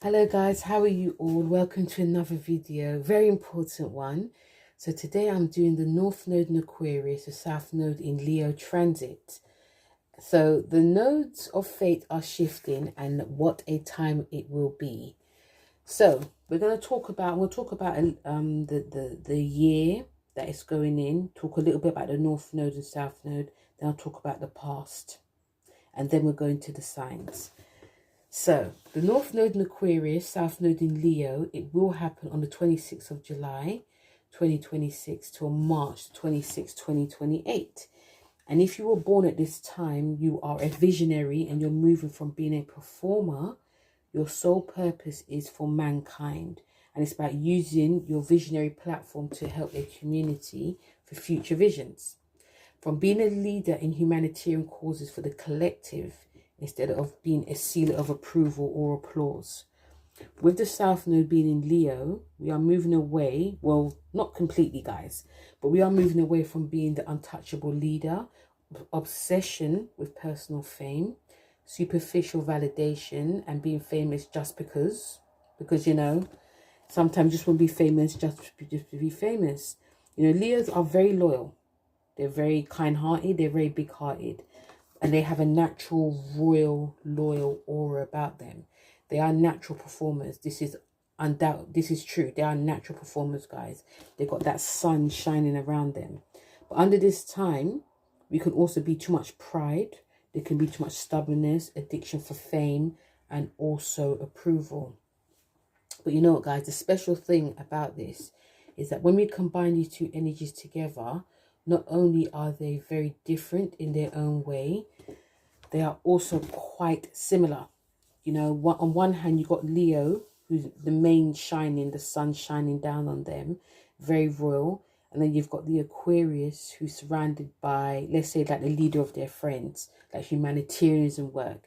Hello guys, how are you all? Welcome to another video, very important one. So today I'm doing the North Node in Aquarius, the South Node in Leo transit. So the nodes of fate are shifting and what a time it will be. So we'll talk about the year that it's going in, talk a little bit about the North Node and South Node, then I'll talk about the past, and then we'll go into the signs. So, the North Node in Aquarius, South Node in Leo, it will happen on the 26th of July, 2026 till March 26, 2028. And if you were born at this time, you are a visionary and you're moving from being a performer. Your sole purpose is for mankind. And it's about using your visionary platform to help a community for future visions. From being a leader in humanitarian causes for the collective, instead of being a seal of approval or applause. With the South Node being in Leo, we are moving away, well, not completely guys, but we are moving away from being the untouchable leader, obsession with personal fame, superficial validation, and being famous just because you know, sometimes you just want to be famous just to be famous. You know, Leos are very loyal. They're very kind-hearted, they're very big-hearted. And they have a natural, royal, loyal aura about them. They are natural performers. This is undoubted. This is true. They are natural performers, guys. They've got that sun shining around them. But under this time, we can also be too much pride. There can be too much stubbornness, addiction for fame, and also approval. But you know what, guys? The special thing about this is that when we combine these two energies together, not only are they very different in their own way, they are also quite similar. You know, on one hand, you've got Leo, who's the main shining, the sun shining down on them, very royal. And then you've got the Aquarius, who's surrounded by, let's say, like the leader of their friends, like humanitarianism work,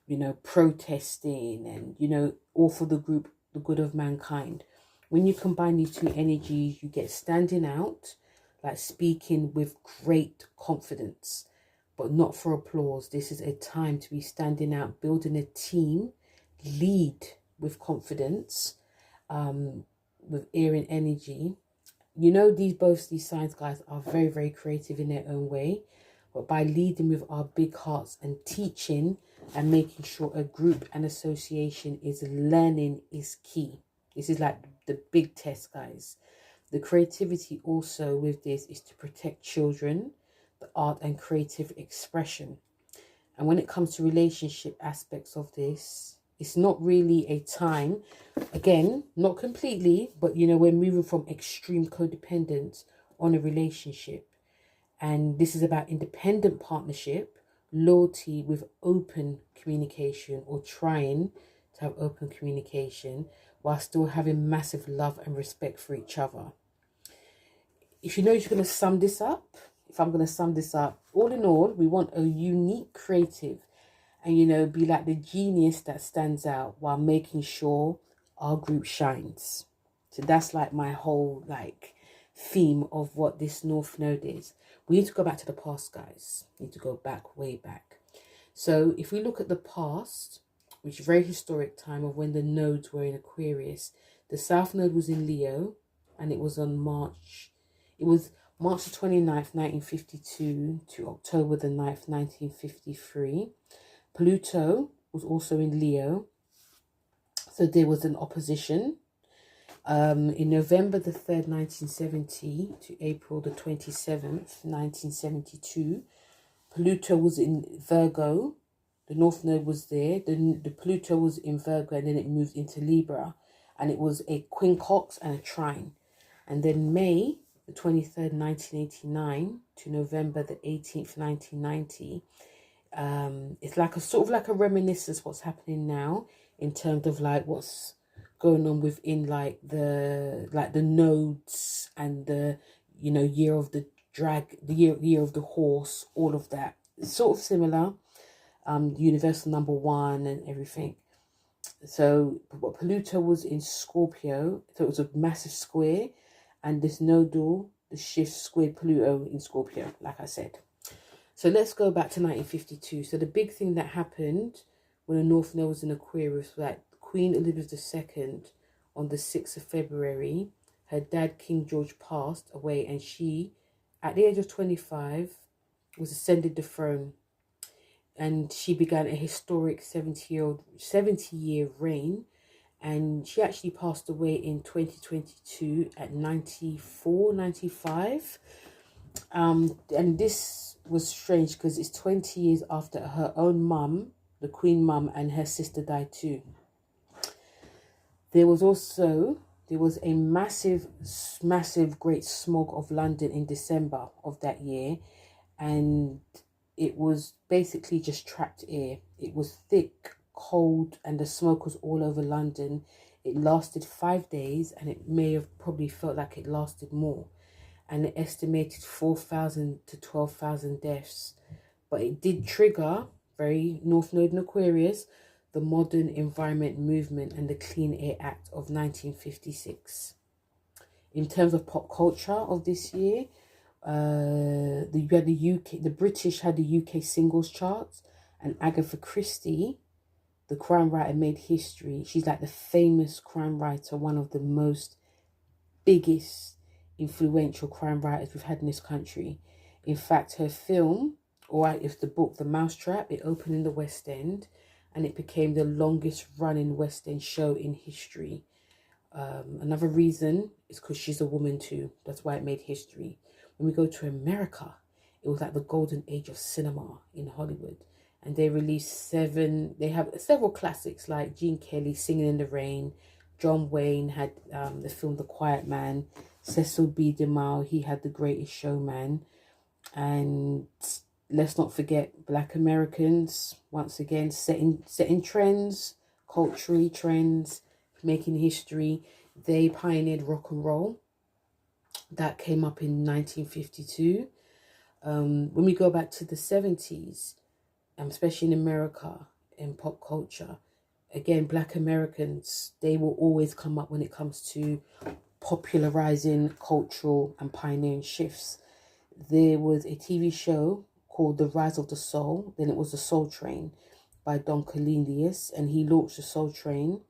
you know, protesting and, you know, all for the group, the good of mankind. When you combine these two energies, you get standing out, like speaking with great confidence, but not for applause. This is a time to be standing out, building a team, lead with confidence, with air and energy. You know, both these signs, guys, are very, very creative in their own way. But by leading with our big hearts and teaching and making sure a group and association is learning is key. This is like the big test, guys. The creativity also with this is to protect children, the art and creative expression. And when it comes to relationship aspects of this, it's not really a time, again, not completely, but you know, we're moving from extreme codependence on a relationship. And this is about independent partnership, loyalty with open communication, or trying to have open communication while still having massive love and respect for each other. If you know you're going to sum this up, if I'm going to sum this up, all in all, we want a unique creative and, you know, be like the genius that stands out while making sure our group shines. So that's like my whole like theme of what this North Node is. We need to go back to the past, guys. We need to go back, way back. So if we look at the past, which is a very historic time of when the nodes were in Aquarius, the South Node was in Leo, and it was on March the 29th, 1952 to October the 9th, 1953. Pluto was also in Leo. So there was an opposition. In November the 3rd, 1970 to April the 27th, 1972, Pluto was in Virgo. The North Node was there. The Pluto was in Virgo, and then it moved into Libra. And it was a quincunx and a trine. And then May the 23rd, 1989 to November the 18th, 1990. It's like a sort of like a reminiscence what's happening now in terms of like what's going on within like the nodes and the, you know, year of the year of the horse, all of that. It's sort of similar. Universal number 1 and everything. So but Pluto was in Scorpio, so it was a massive square, and this nodal, the shift squared Pluto in Scorpio, like I said. So let's go back to 1952. So the big thing that happened when the North Node was in Aquarius was that Queen Elizabeth II, on the 6th of February, her dad, King George, passed away, and she, at the age of 25, was ascended the throne. And she began a historic 70-year reign. And she actually passed away in 2022 at 94, 95. And this was strange because it's 20 years after her own mum, the Queen mum, and her sister died too. There was a massive great smog of London in December of that year, and it was basically just trapped air. It was thick, cold, and the smoke was all over London. It lasted 5 days, and it may have probably felt like it lasted more. And it estimated 4,000 to 12,000 deaths. But it did trigger, very North Node and Aquarius, the Modern Environment Movement and the Clean Air Act of 1956. In terms of pop culture of this year, the British had the UK singles charts, and Agatha Christie, the crime writer, made history. She's like the famous crime writer, one of the most biggest influential crime writers we've had in this country. In fact, her film, or if the book, The Mousetrap, it opened in the West End, and it became the longest running West End show in history. Another reason is because she's a woman too. That's why it made history. When we go to America, it was like the golden age of cinema in Hollywood. And they released they have several classics like Gene Kelly, Singing in the Rain. John Wayne had the film The Quiet Man. Cecil B. DeMille, he had The Greatest Showman. And let's not forget Black Americans, once again, setting trends, culturally trends, making history. They pioneered rock and roll. That came up in 1952. When we go back to the 70s, especially in America, in pop culture, again, Black Americans, they will always come up when it comes to popularizing cultural and pioneering shifts. There was a TV show called The Rise of the Soul. Then it was The Soul Train by Don Cornelius, and he launched the Soul Train,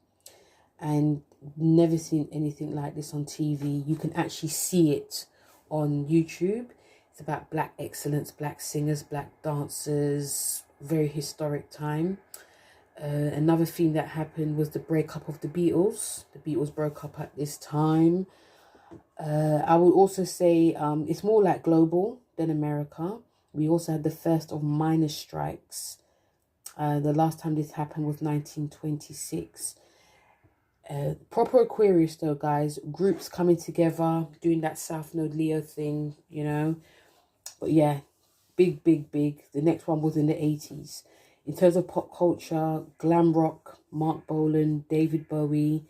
and never seen anything like this on TV. You can actually see it on YouTube. It's about Black excellence, Black singers, Black dancers, very historic time. Another thing that happened was the breakup of the Beatles. The Beatles broke up at this time. I would also say it's more like global than America. We also had the first of miners' strikes. The last time this happened was 1926. Proper Aquarius though, guys. Groups coming together, doing that South Node Leo thing, you know. But yeah, big. The next one was in the 80s. In terms of pop culture, glam rock, Mark Bolan, David Bowie.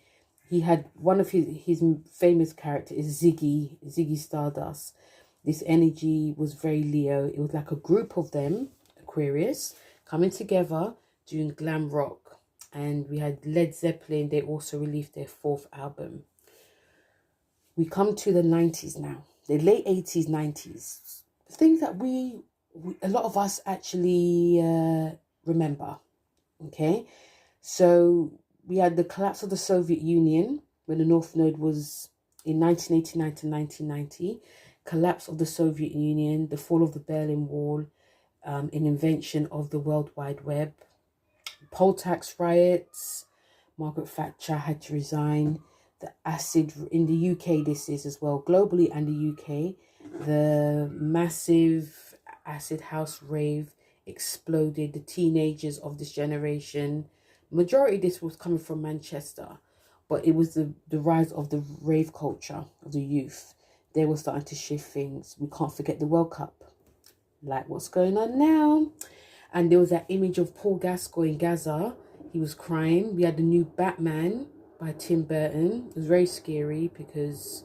He had one of his famous characters is Ziggy Stardust. This energy was very Leo. It was like a group of them, Aquarius, coming together doing glam rock. And we had Led Zeppelin. They also released their 4th album. We come to the 90s now. The late 80s, 90s. Things that a lot of us actually remember. Okay? So we had the collapse of the Soviet Union when the North Node was in 1989 to 1990. Collapse of the Soviet Union, the fall of the Berlin Wall, an invention of the World Wide Web, poll tax riots, Margaret Thatcher had to resign, the acid in the UK, this is as well, globally and the UK, the massive acid house rave exploded, the teenagers of this generation, majority of this was coming from Manchester, but it was the rise of the rave culture of the youth. They were starting to shift things. We can't forget the World Cup, like what's going on now. And there was that image of Paul Gascoigne in Gaza. He was crying. We had the new Batman by Tim Burton. It was very scary because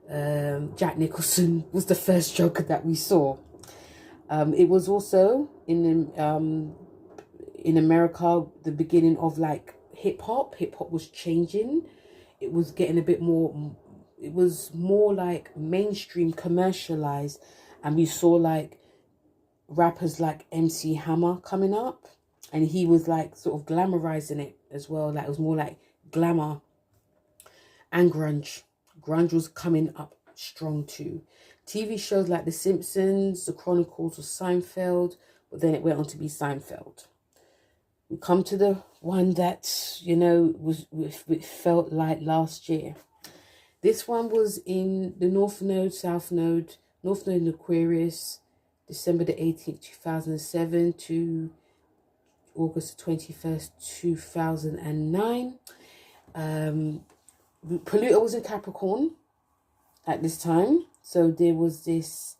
Jack Nicholson was the first Joker that we saw. It was also in America the beginning of like hip hop. Hip hop was changing. It was getting a bit more. It was more like mainstream, commercialized, and we saw like rappers like MC Hammer coming up. And he was like sort of glamorizing it as well. Like it was more like glamour and grunge. Grunge was coming up strong too. TV shows like The Simpsons, The Chronicles of Seinfeld, but then it went on to be Seinfeld. We come to the one that, you know, it felt like last year. This one was in the North Node, South Node, North Node in Aquarius, December the 18th, 2007 to August the 21st, 2009. Pluto was in Capricorn at this time. So there was this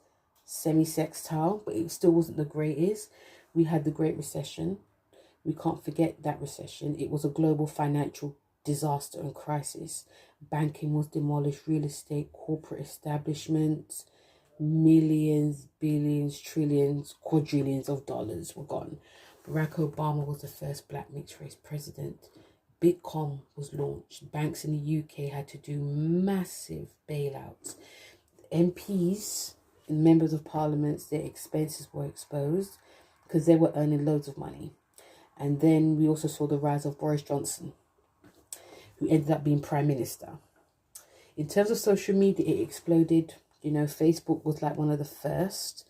semi-sextile, but it still wasn't the greatest. We had the Great Recession. We can't forget that recession. It was a global financial disaster and crisis. Banking was demolished, real estate, corporate establishments, millions, billions, trillions, quadrillions of dollars were gone. Barack Obama was the first black mixed race president. Bitcoin was launched. Banks in the UK had to do massive bailouts. MPs and members of parliament, their expenses were exposed because they were earning loads of money. And then we also saw the rise of Boris Johnson, who ended up being prime minister. In terms of social media, it exploded. You know, Facebook was like one of the first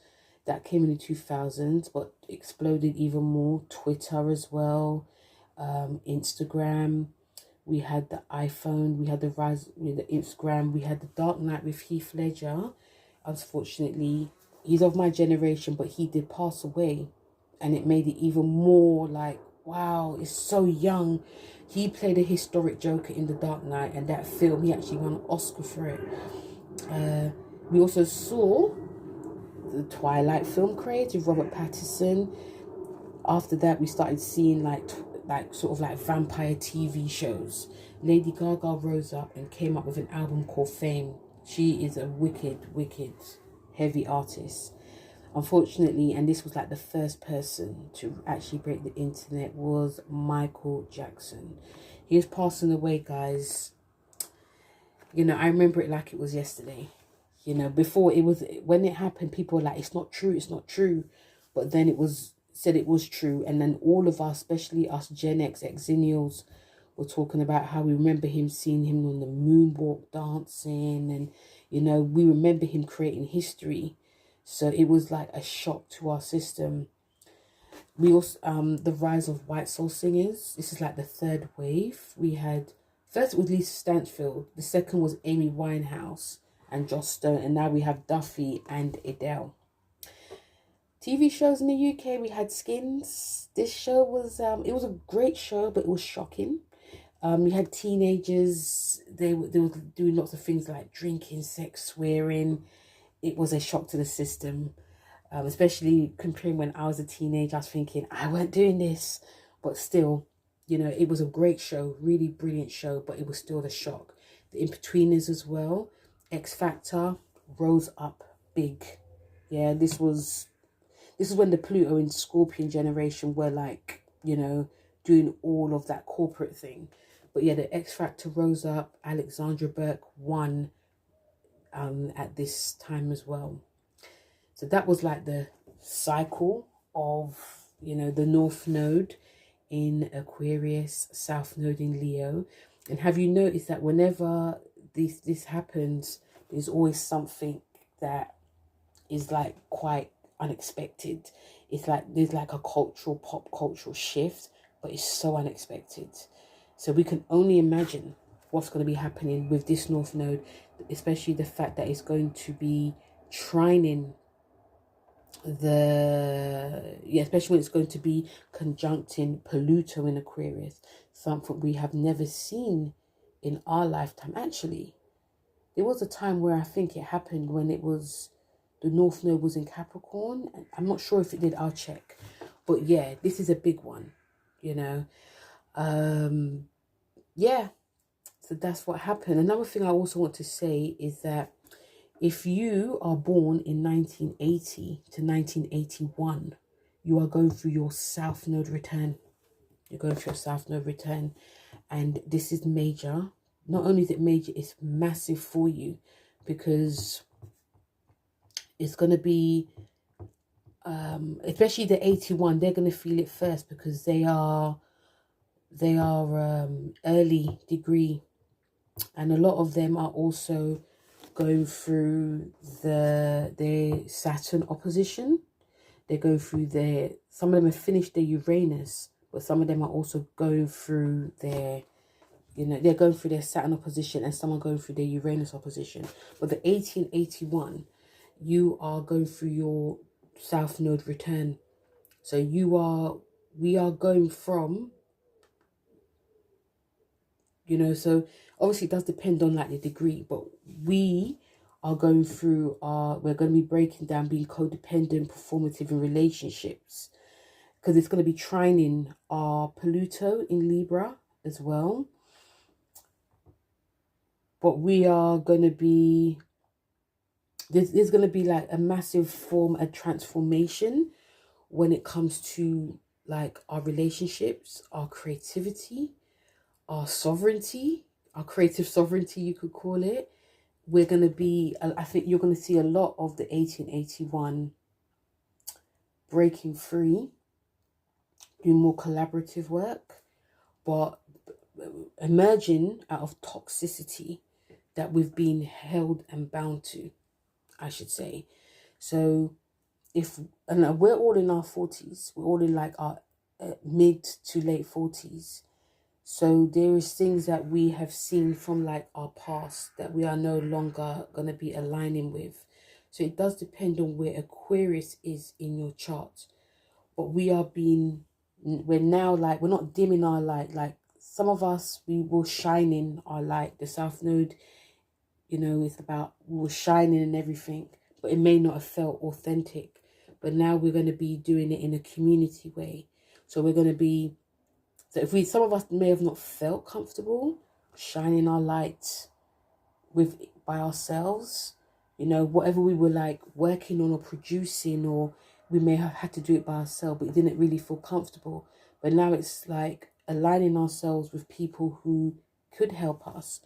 that came in the 2000s, but exploded even more. Twitter as well, Instagram. We had the iPhone. We had the rise with the Instagram. We had the Dark Knight with Heath Ledger. Unfortunately, he's of my generation, but he did pass away. And it made it even more like, wow, it's so young. He played a historic Joker in The Dark Knight, and that film, he actually won an Oscar for it. We also saw the Twilight film craze with Robert Pattinson. After that, we started seeing like sort of like vampire TV shows. Lady Gaga rose up and came up with an album called Fame. She is a wicked, heavy artist. Unfortunately, and this was like the first person to actually break the internet, was Michael Jackson. He is passing away, guys. You know, I remember it like it was yesterday. You know, before it was, when it happened, people were like, it's not true, it's not true. But then it was said it was true. And then all of us, especially us Gen X, Xennials, were talking about how we remember him, seeing him on the moonwalk dancing. And, you know, we remember him creating history. So it was like a shock to our system. We also, the rise of white soul singers. This is like the third wave. We had, first it was Lisa Stansfield. The second was Amy Winehouse and Joss Stone. And now we have Duffy and Adele. TV shows in the UK, we had Skins. This show was, it was a great show, but it was shocking. You had teenagers. They were doing lots of things like drinking, sex, swearing. It was a shock to the system, especially comparing when I was a teenager. I was thinking, I weren't doing this. But still, you know, it was a great show, really brilliant show, but it was still a shock. The In-Betweeners as well. X Factor rose up big. Yeah, this is when the Pluto and Scorpion generation were like, you know, doing all of that corporate thing. But yeah, the X Factor rose up. Alexandra Burke won at this time as well. So that was like the cycle of, you know, the North Node in Aquarius, South Node in Leo. And have you noticed that whenever this happens, there's always something that is like quite unexpected. It's like there's like a pop cultural shift, but it's so unexpected. So we can only imagine what's going to be happening with this North Node, especially the fact that it's going to be trining especially when it's going to be conjuncting Pluto in Aquarius, something we have never seen in our lifetime. Actually, there was a time where I think it happened when it was, the North Node was in Capricorn. I'm not sure if it did, I'll check. But yeah, this is a big one, you know. Yeah, so that's what happened. Another thing I also want to say is that if you are born in 1980 to 1981, you are going through your South Node return. You're going through your South Node return. And this is major. Not only is it major, it's massive for you, because it's going to be especially the 81, they're going to feel it first because they are early degree, and a lot of them are also going through their Saturn opposition. They're going through some of them have finished their Uranus, but some of them are also going through their, they're going through their Saturn opposition, and some are going through their Uranus opposition. But the 1881, you are going through your South Node return. So we are going from, so obviously it does depend on like the degree, but we are going through we're going to be breaking down being codependent, performative in relationships, because it's going to be trining our Pluto in Libra as well. But we are going to be, there's going to be like a massive form of transformation when it comes to like our relationships, our creativity, our sovereignty, our creative sovereignty, you could call it. We're going to be, I think you're going to see a lot of the 1881 breaking free, doing more collaborative work, but emerging out of toxicity that we've been held and bound to, I should say. So and we're all in our 40s, we're all in like our mid to late 40s. So there is things that we have seen from like our past that we are no longer going to be aligning with. So it does depend on where Aquarius is in your chart. But we're now like, we're not dimming our light. Like some of us, we will shine in our light. The South Node, it's about, we were shining and everything, but it may not have felt authentic. But now we're going to be doing it in a community way. So we're going to be, so some of us may have not felt comfortable shining our light by ourselves, whatever we were like working on or producing, or we may have had to do it by ourselves, but it didn't really feel comfortable. But now it's like aligning ourselves with people who could help us,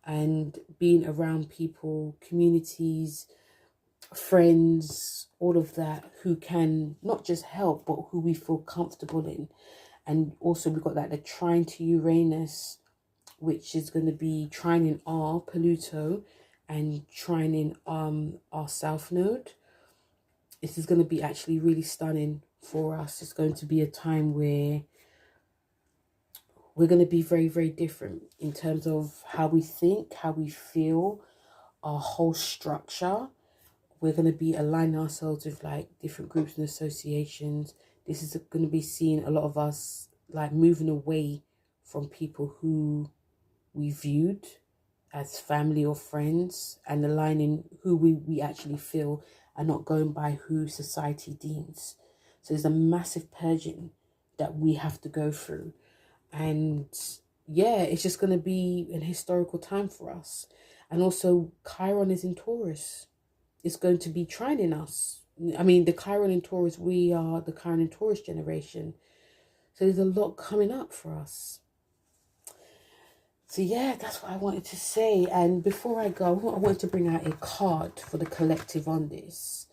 and being around people, communities, friends, all of that, who can not just help, but who we feel comfortable in. And also we've got like the trine to Uranus, which is going to be trining our Pluto and trining our South Node. This is going to be actually really stunning for us. It's going to be a time where we're going to be very, very different in terms of how we think, how we feel, our whole structure. We're going to be aligning ourselves with like different groups and associations. This is going to be seeing a lot of us like moving away from people who we viewed as family or friends, and aligning who we actually feel, and not going by who society deems. So there's a massive purging that we have to go through. And yeah, it's just going to be an historical time for us. And also Chiron is in Taurus. It's going to be trining us. I mean, the Chiron in Taurus, we are the Chiron in Taurus generation. So there's a lot coming up for us. So yeah, that's what I wanted to say. And before I go, I wanted to bring out a card for the collective on this.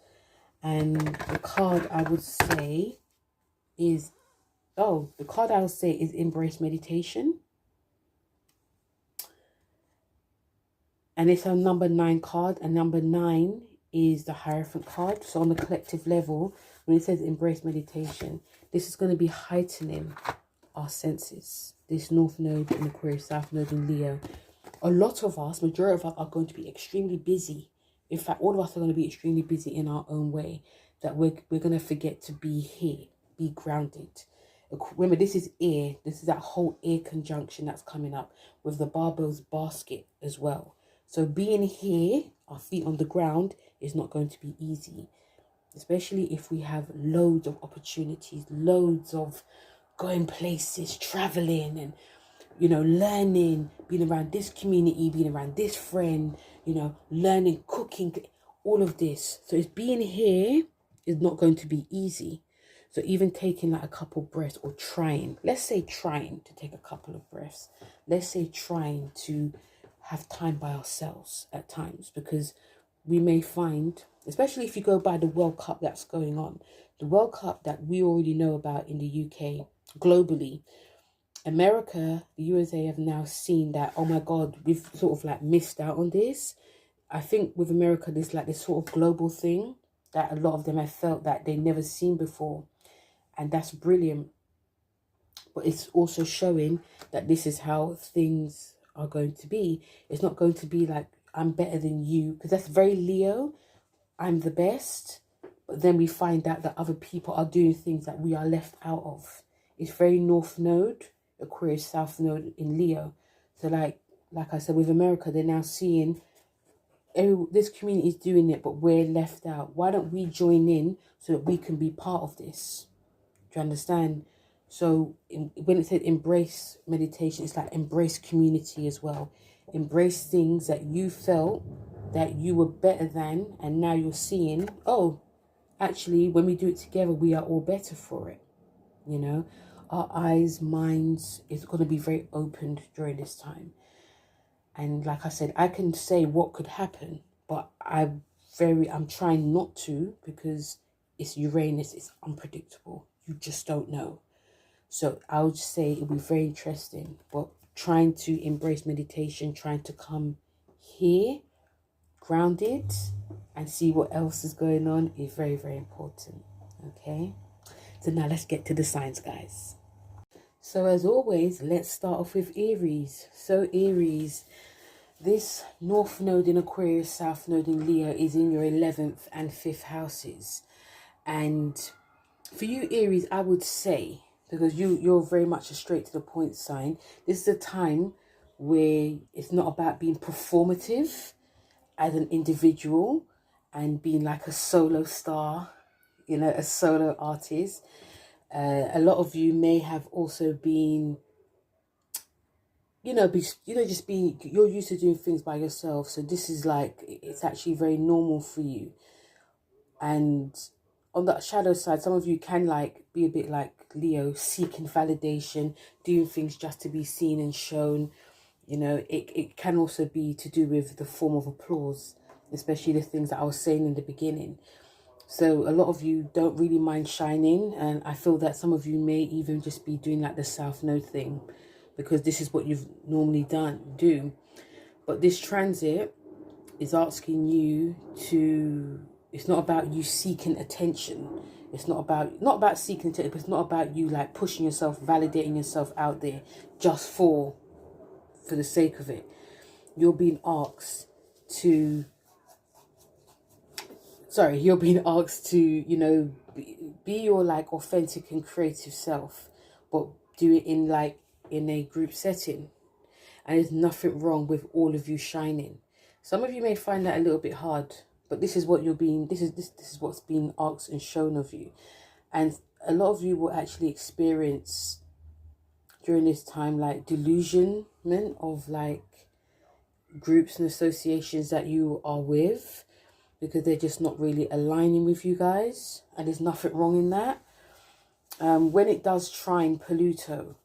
And the card I would say is, Embrace Meditation. And it's a number 9 card. And number 9 is the Hierophant card. So on the collective level, when it says Embrace Meditation, this is going to be heightening our senses. This North Node in Aquarius, South Node in Leo. A lot of us, majority of us, are going to be extremely busy. In fact, all of us are going to be extremely busy in our own way, that we're going to forget to be here, be grounded. Remember, this is air. This is that whole air conjunction that's coming up with the barbell's basket as well. So being here, our feet on the ground, is not going to be easy, especially if we have loads of opportunities, loads of going places, traveling, and learning, being around this community, being around this friend, learning, cooking, all of this. So it's being here is not going to be easy. So even taking like a couple breaths, or trying to take a couple of breaths. Let's say trying to have time by ourselves at times, because we may find especially if you go by the World Cup that's going on. The World Cup that we already know about in the UK, globally. America, the USA have now seen that, oh my God, we've sort of like missed out on this. I think with America, there's like this sort of global thing that a lot of them have felt that they never seen before. And that's brilliant. But it's also showing that this is how things are going to be. It's not going to be like, I'm better than you, because that's very Leo. I'm the best. But then we find out that other people are doing things that we are left out of. It's very North Node, Aquarius, South Node in Leo. So like I said, with America, they're now seeing this community is doing it, but we're left out. Why don't we join in so that we can be part of this? Do you understand? So when it said embrace meditation, it's like embrace community as well. Embrace things that you felt that you were better than, and now you're seeing, oh, actually, when we do it together, we are all better for it. You know, our eyes, minds is going to be very opened during this time. And like I said, I can say what could happen, but I'm trying not to, because it's Uranus, it's unpredictable. You just don't know. So I would say it'll be very interesting, but trying to embrace meditation, trying to come here, grounded, and see what else is going on is very, very important. Okay. So now let's get to the signs, guys. So as always, let's start off with Aries. So Aries, this North Node in Aquarius, South Node in Leo is in your 11th and 5th houses. And for you, Aries, I would say, because you're very much a straight to the point sign, this is a time where it's not about being performative as an individual and being like a solo star, you know, a solo artist. A lot of you may have also been, just being, you're used to doing things by yourself. So this is like, it's actually very normal for you. And on that shadow side, some of you can like be a bit like Leo, seeking validation, doing things just to be seen and shown. You know, it can also be to do with the form of applause, especially the things that I was saying in the beginning. So a lot of you don't really mind shining, and I feel that some of you may even just be doing like the South Node thing, because this is what you've normally do. But this transit is asking you to, it's not about you seeking attention. It's not about seeking attention, but it's not about you like pushing yourself, validating yourself out there just for the sake of it. You're being asked to, you know, be your like authentic and creative self, but do it in a group setting. And there's nothing wrong with all of you shining. Some of you may find that a little bit hard, but this is what this is what's being asked and shown of you. And a lot of you will actually experience during this time like delusionment of like groups and associations that you are with, because they're just not really aligning with you guys, and there's nothing wrong in that. When it does trine Pluto,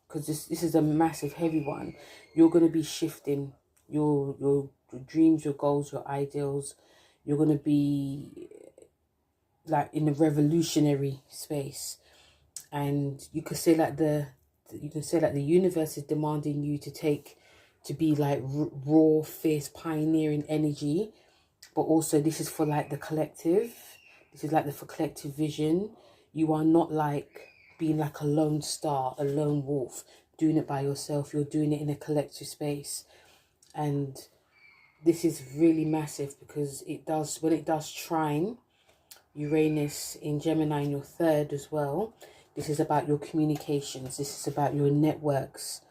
because this is a massive heavy one, you're going to be shifting your dreams, your goals, your ideals. You're going to be like in a revolutionary space, and you could say like the universe is demanding you to be like raw, fierce, pioneering energy. But also this is for like the collective. This is like for collective vision. You are not like being like a lone star, a lone wolf, doing it by yourself. You're doing it in a collective space. And this is really massive, because when it does trine Uranus in Gemini in your 3rd as well, this is about your communications. This is about your networks.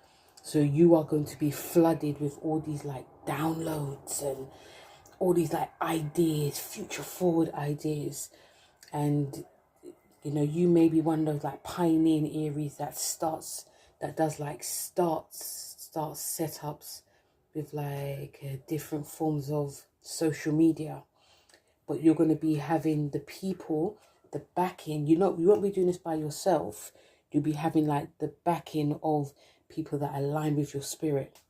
So you are going to be flooded with all these like downloads and all these like ideas, future forward ideas. And you know, you may be one of those like pioneering Aries that does setups with like different forms of social media. But you're going to be having the people, the backing. You won't be doing this by yourself. You'll be having like the backing of people that align with your spirit.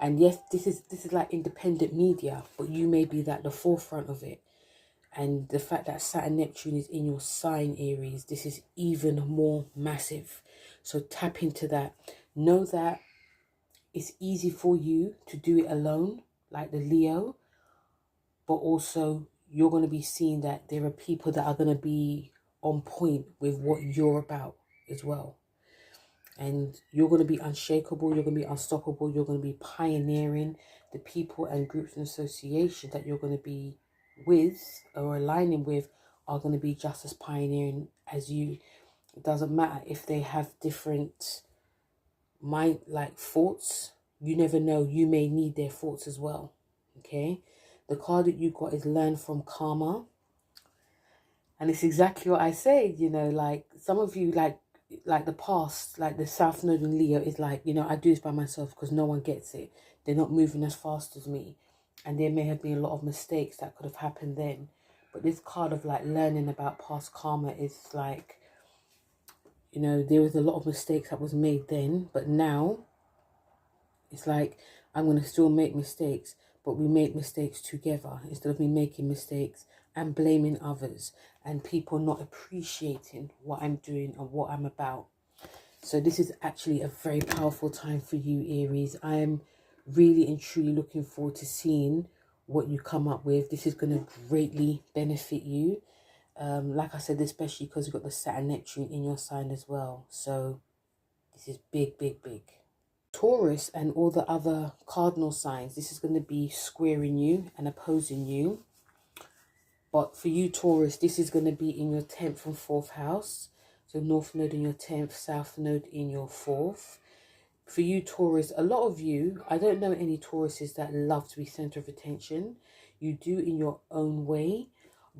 And yes, this is like independent media, but you may be at the forefront of it. And the fact that Saturn Neptune is in your sign, Aries, this is even more massive. So tap into that. Know that it's easy for you to do it alone, like the Leo, but also you're going to be seeing that there are people that are going to be on point with what you're about as well. And you're going to be unshakable, you're going to be unstoppable, you're going to be pioneering. The people and groups and associations that you're going to be with or aligning with are going to be just as pioneering as you. It doesn't matter if they have different mind, like thoughts. You never know, you may need their thoughts as well. Okay, the card that you got is learn from karma. And it's exactly what I say, you know, like some of you, like the past, like the South Node in Leo is like, you know, I do this by myself because no one gets it. They're not moving as fast as me. And there may have been a lot of mistakes that could have happened then. But this card of like learning about past karma is like, you know, there was a lot of mistakes that was made then. But now it's like, I'm going to still make mistakes, but we make mistakes together instead of me making mistakes and blaming others and people not appreciating what I'm doing and what I'm about. So this is actually a very powerful time for you, Aries. I am really and truly looking forward to seeing what you come up with. This is going to greatly benefit you. Like I said, especially because you've got the Saturn Neptune in your sign as well. So this is big, big, big. Taurus and all the other cardinal signs, this is going to be squaring you and opposing you. But for you, Taurus, this is going to be in your 10th and 4th house. So North Node in your 10th, South Node in your 4th. For you, Taurus, a lot of you, I don't know any Tauruses that love to be center of attention. You do in your own way.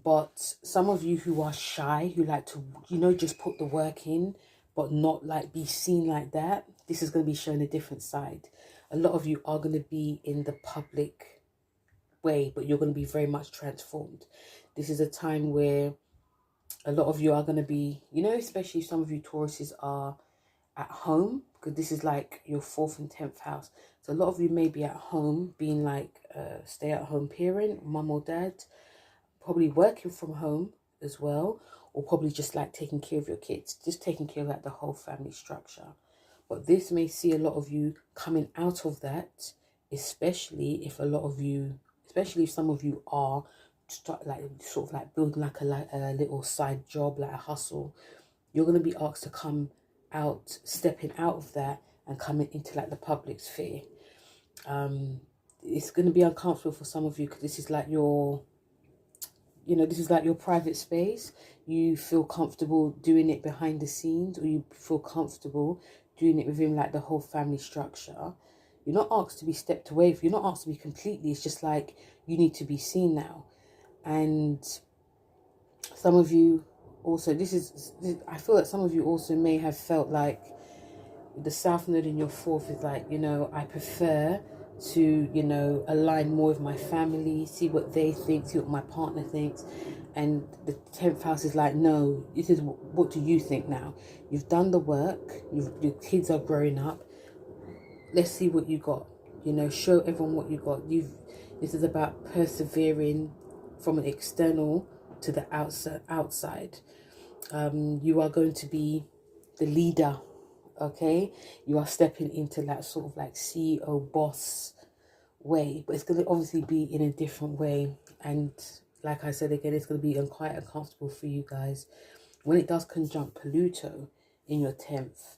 But some of you who are shy, who like to, you know, just put the work in, but not like be seen like that, this is going to be showing a different side. A lot of you are going to be in the public way, but you're going to be very much transformed. This is a time where a lot of you are going to be, you know, especially some of you Tauruses are at home, because this is like your 4th and 10th house. So a lot of you may be at home being like a stay-at-home parent, mum or dad, probably working from home as well, or probably just like taking care of your kids, just taking care of like the whole family structure. But this may see a lot of you coming out of that, especially if a lot of you, especially if some of you are start like sort of like building like a little side job, like a hustle. You're going to be asked to come out, stepping out of that and coming into like the public sphere. It's going to be uncomfortable for some of you because this is like your, you know, this is like your private space. You feel comfortable doing it behind the scenes, or you feel comfortable doing it within like the whole family structure. You're not asked to be stepped away. If you're not asked to be completely, it's just like you need to be seen now. And some of you also, I feel that some of you also may have felt like the South Node in your 4th is like, you know, I prefer to, you know, align more with my family, see what they think, see what my partner thinks. And the 10th house is like, no, this is what do you think now? You've done the work, your kids are growing up. Let's see what you got. You know, show everyone what you got. This is about persevering from an external to the outside. You are going to be the leader. Okay, you are stepping into that sort of like CEO boss way, but it's going to obviously be in a different way. And like I said again, it's going to be quite uncomfortable for you guys when it does conjunct Pluto in your 10th.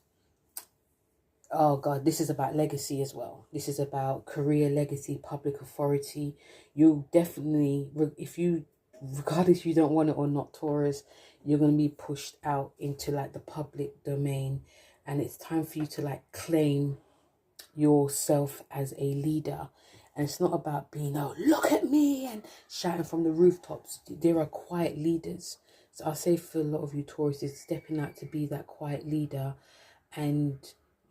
Oh God, this is about legacy as well. This is about career, legacy, public authority. You definitely, if you, regardless if you don't want it or not, Taurus, you're going to be pushed out into like the public domain. And it's time for you to like claim yourself as a leader. And it's not about being, oh, look at me and shouting from the rooftops. There are quiet leaders. So I'll say for a lot of you Taurus is stepping out to be that quiet leader. And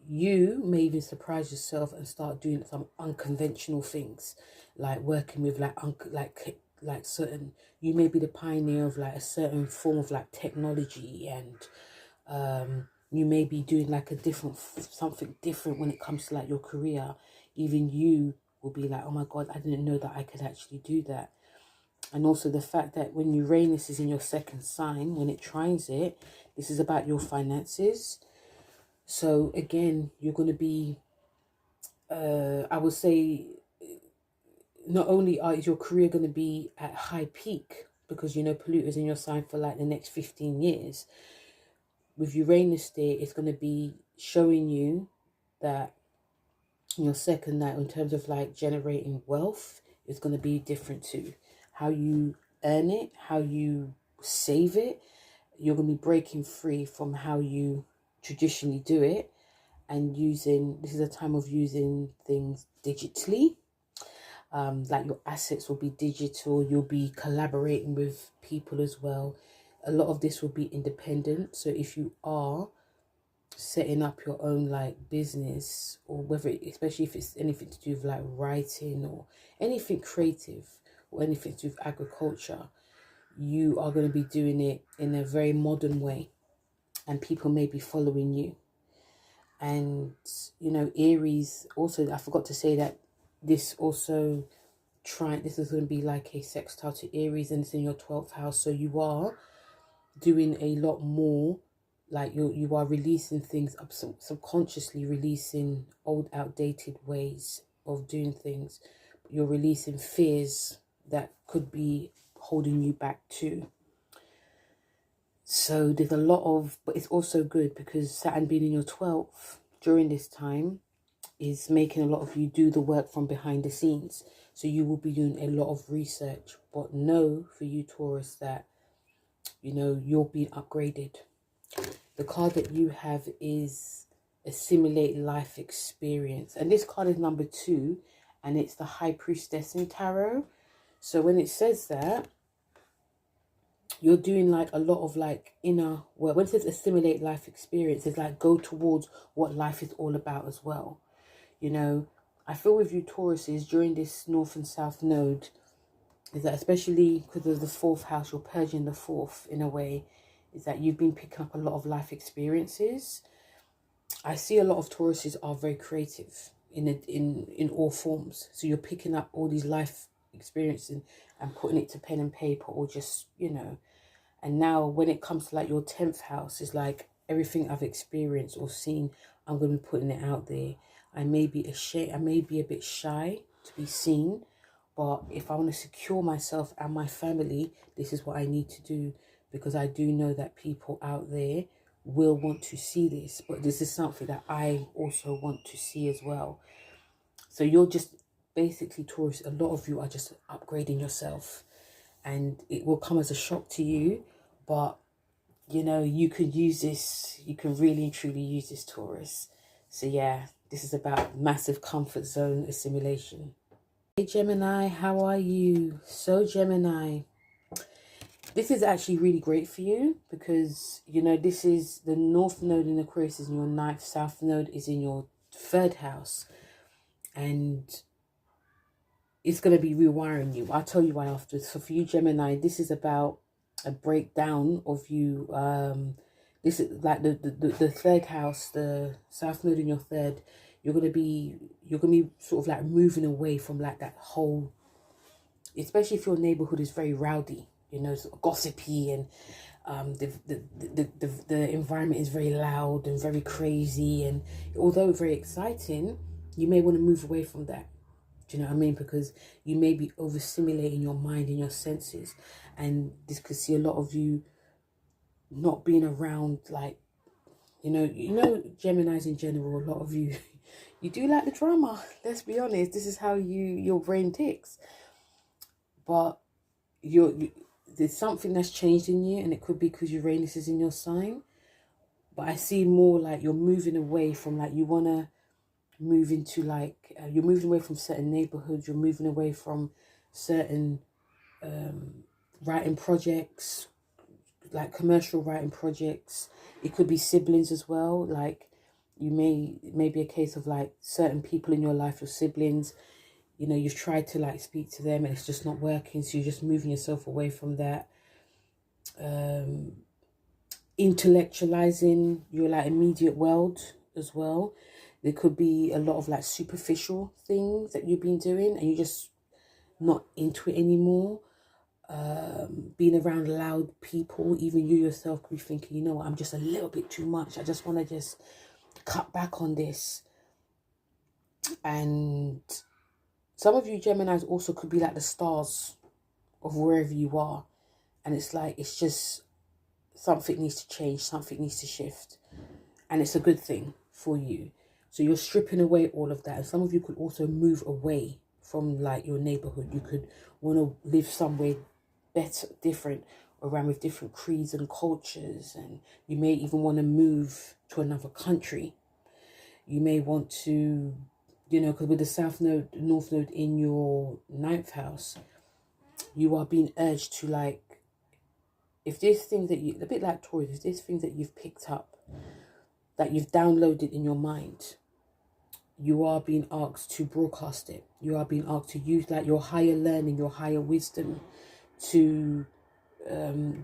you may even surprise yourself and start doing some unconventional things, like working with like certain, you may be the pioneer of like a certain form of like technology, and you may be doing like a different, something different when it comes to like your career. Even you will be like, oh my God, I didn't know that I could actually do that. And also the fact that when Uranus is in your second sign, when it trines it, this is about your finances. So again, you're going to be, I would say, not only is your career going to be at high peak, because you know Pluto's in your sign for like the next 15 years. With Uranus there, it's going to be showing you that your second night, in terms of like generating wealth, is going to be different too. How you earn it, how you save it. You're going to be breaking free from how you traditionally do it, and using, this is a time of using things digitally. Like your assets will be digital. You'll be collaborating with people as well. A lot of this will be independent. So if you are setting up your own like business, or whether especially if it's anything to do with like writing or anything creative or anything to do with agriculture, you are going to be doing it in a very modern way, and people may be following you. And you know, Aries also, I forgot to say that this also this is going to be like a sextile to Aries, and it's in your 12th house. So you are doing a lot more, like you are releasing things up, subconsciously releasing old outdated ways of doing things. You're releasing fears that could be holding you back too. So there's a lot of, but it's also good because Saturn being in your 12th during this time is making a lot of you do the work from behind the scenes. So you will be doing a lot of research. But know for you Taurus that, you know, you're being upgraded. The card that you have is Assimilate Life Experience. And this card is number 2. And it's the High Priestess in Tarot. So when it says that, you're doing like a lot of like inner work. When it says Assimilate Life Experience, it's like go towards what life is all about as well. You know, I feel with you Tauruses during this North and South node, is that especially because of the 4th house, you're purging the 4th in a way, is that you've been picking up a lot of life experiences. I see a lot of Tauruses are very creative in all forms. So you're picking up all these life experiences and putting it to pen and paper, or just, you know. And now when it comes to like your 10th house, it's like everything I've experienced or seen, I'm going to be putting it out there. I may be ashamed, I may be a bit shy to be seen, but if I want to secure myself and my family, this is what I need to do, because I do know that people out there will want to see this. But this is something that I also want to see as well. So you're just basically, Taurus, a lot of you are just upgrading yourself, and it will come as a shock to you, but you know, you could use this, you can really and truly use this, Taurus. So yeah, this is about massive comfort zone assimilation. Hey Gemini, how are you? So Gemini, this is actually really great for you because, you know, this is the North Node in Aquarius is in your 9th, South Node is in your 3rd house. And it's going to be rewiring you. I'll tell you why after. So for you Gemini, this is about a breakdown of you. This is like the 3rd house, the South Node in your 3rd. You're gonna be sort of like moving away from like that whole, especially if your neighborhood is very rowdy, you know, sort of gossipy, and the environment is very loud and very crazy, and although very exciting, you may want to move away from that. Do you know what I mean? Because you may be overstimulating your mind and your senses, and this could see a lot of you not being around, like, you know, Geminis in general, a lot of you, you do like the drama. Let's be honest. This is how your brain ticks. But there's something that's changed in you, and it could be because Uranus is in your sign. But I see more like you're moving away from, like, you want to move into like, you're moving away from certain neighborhoods. You're moving away from certain writing projects, like commercial writing projects. It could be siblings as well. Like, you may be a case of like certain people in your life, your siblings, you know, you've tried to like speak to them and it's just not working, so you're just moving yourself away from that. Intellectualizing your like immediate world as well. There could be a lot of like superficial things that you've been doing and you're just not into it anymore. being around loud people. Even you yourself could be thinking, you know what, I'm just a little bit too much. I just want to just cut back on this. And some of you Geminis also could be like the stars of wherever you are. And it's like, it's just something needs to change, something needs to shift. And it's a good thing for you. So you're stripping away all of that. And some of you could also move away from like your neighborhood. You could want to live somewhere better, different, around with different creeds and cultures. And you may even want to move to another country. You may want to, you know, because with the South Node, North Node in your 9th house, you are being urged to, like, if there's things that you, a bit like Taurus, if there's things that you've picked up, that you've downloaded in your mind, you are being asked to broadcast it. You are being asked to use like your higher learning, your higher wisdom to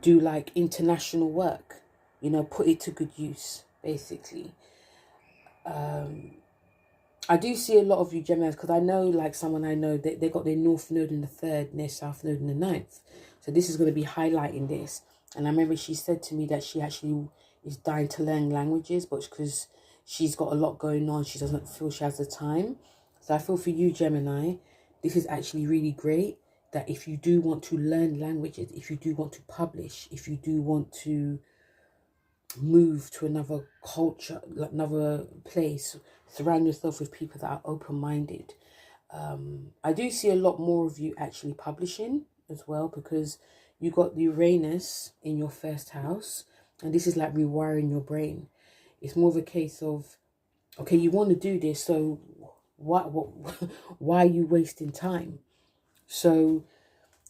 do like international work, you know, put it to good use, basically. I do see a lot of you Geminis, because I know like someone I know, they got their North Node in the 3rd and their South Node in the 9th. So this is going to be highlighting this. And I remember she said to me that she actually is dying to learn languages, but because she's got a lot going on, she doesn't feel she has the time. So I feel for you Gemini, this is actually really great, that if you do want to learn languages, if you do want to publish, if you do want to move to another culture, like another place, surround yourself with people that are open-minded. I do see a lot more of you actually publishing as well, because you got the Uranus in your 1st house, and this is like rewiring your brain. It's more of a case of, okay, you want to do this, so why are you wasting time? So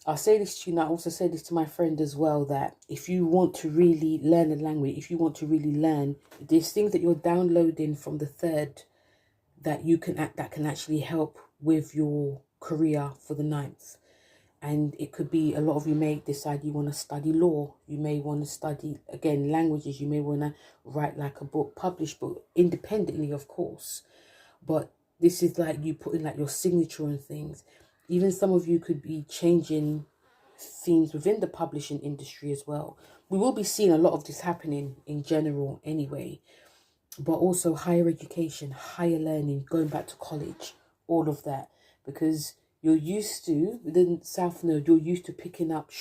I'll say this to you now. I also say this to my friend as well, that if you want to really learn a language, if you want to really learn, there's things that you're downloading from the 3rd that you can that can actually help with your career for the 9th. And it could be, a lot of you may decide you want to study law. You may want to study, again, languages. You may want to write like a book, publish book, independently, of course. But this is like you put in like your signature and things. Even some of you could be changing themes within the publishing industry as well. We will be seeing a lot of this happening in general anyway. But also higher education, higher learning, going back to college, all of that. Because you're used to, within South Node, you're used to picking up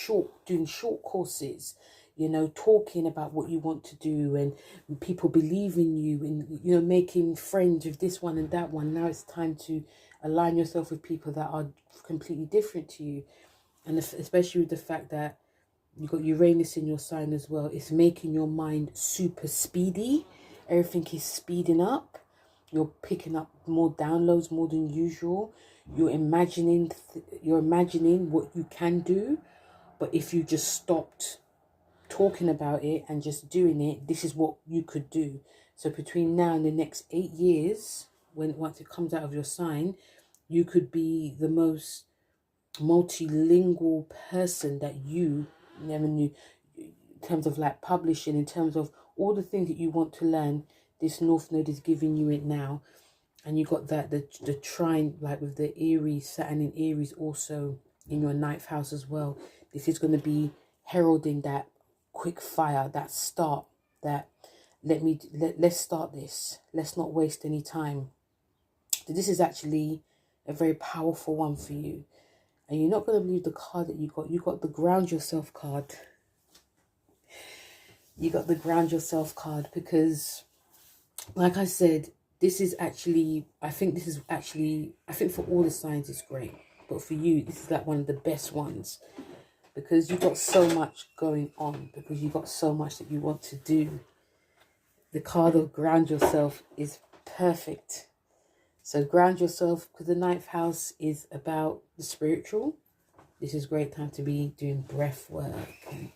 doing short courses, you know, talking about what you want to do, and people believe in you, and, you know, making friends with this one and that one. Now it's time to align yourself with people that are completely different to you. And especially with the fact that you got Uranus in your sign as well, it's making your mind super speedy. Everything is speeding up. You're picking up more downloads, more than usual. You're imagining what you can do. But if you just stopped talking about it and just doing it, this is what you could do. So between now and the next 8 years, once it comes out of your sign, you could be the most multilingual person that you never knew, in terms of like publishing, in terms of all the things that you want to learn. This North Node is giving you it now. And you got that the trine, like with the Aries, Saturn in Aries also in your 9th house as well. This is going to be heralding that quick fire, that start, that let's start this. Let's not waste any time. So this is actually a very powerful one for you. And you're not going to believe the card that you got. You got the Ground Yourself card. You got the Ground Yourself card because, like I said, this is actually, I think for all the signs it's great. But for you, this is like one of the best ones. Because you've got so much going on. Because you've got so much that you want to do. The card of Ground Yourself is perfect. So ground yourself, because the 9th house is about the spiritual. This is a great time to be doing breath work and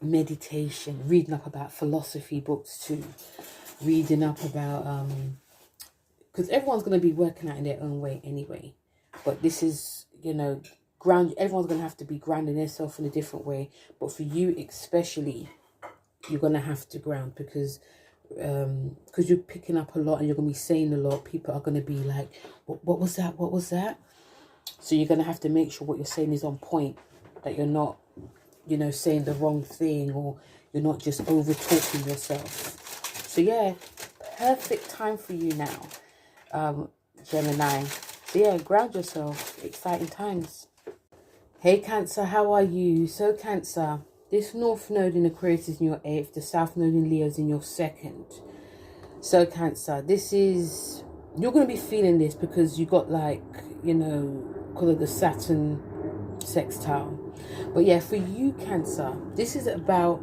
meditation, reading up about philosophy books too. Reading up about, because everyone's going to be working out in their own way anyway. But this is, you know, everyone's going to have to be grounding themselves in a different way. But for you especially, you're going to have to ground because you're picking up a lot and you're going to be saying a lot. People are going to be like, what was that? What was that? So you're going to have to make sure what you're saying is on point, that you're not you know, saying the wrong thing, or you're not just over talking yourself. So yeah, perfect time for you now, Gemini. So yeah, ground yourself. Exciting times. Hey Cancer, how are you? So Cancer, this North Node in Aquarius is in your 8th, the South Node in Leo is in your 2nd. So Cancer, this is, you're going to be feeling this because you got like, you know, because of the Saturn sextile. But yeah, for you Cancer, this is about,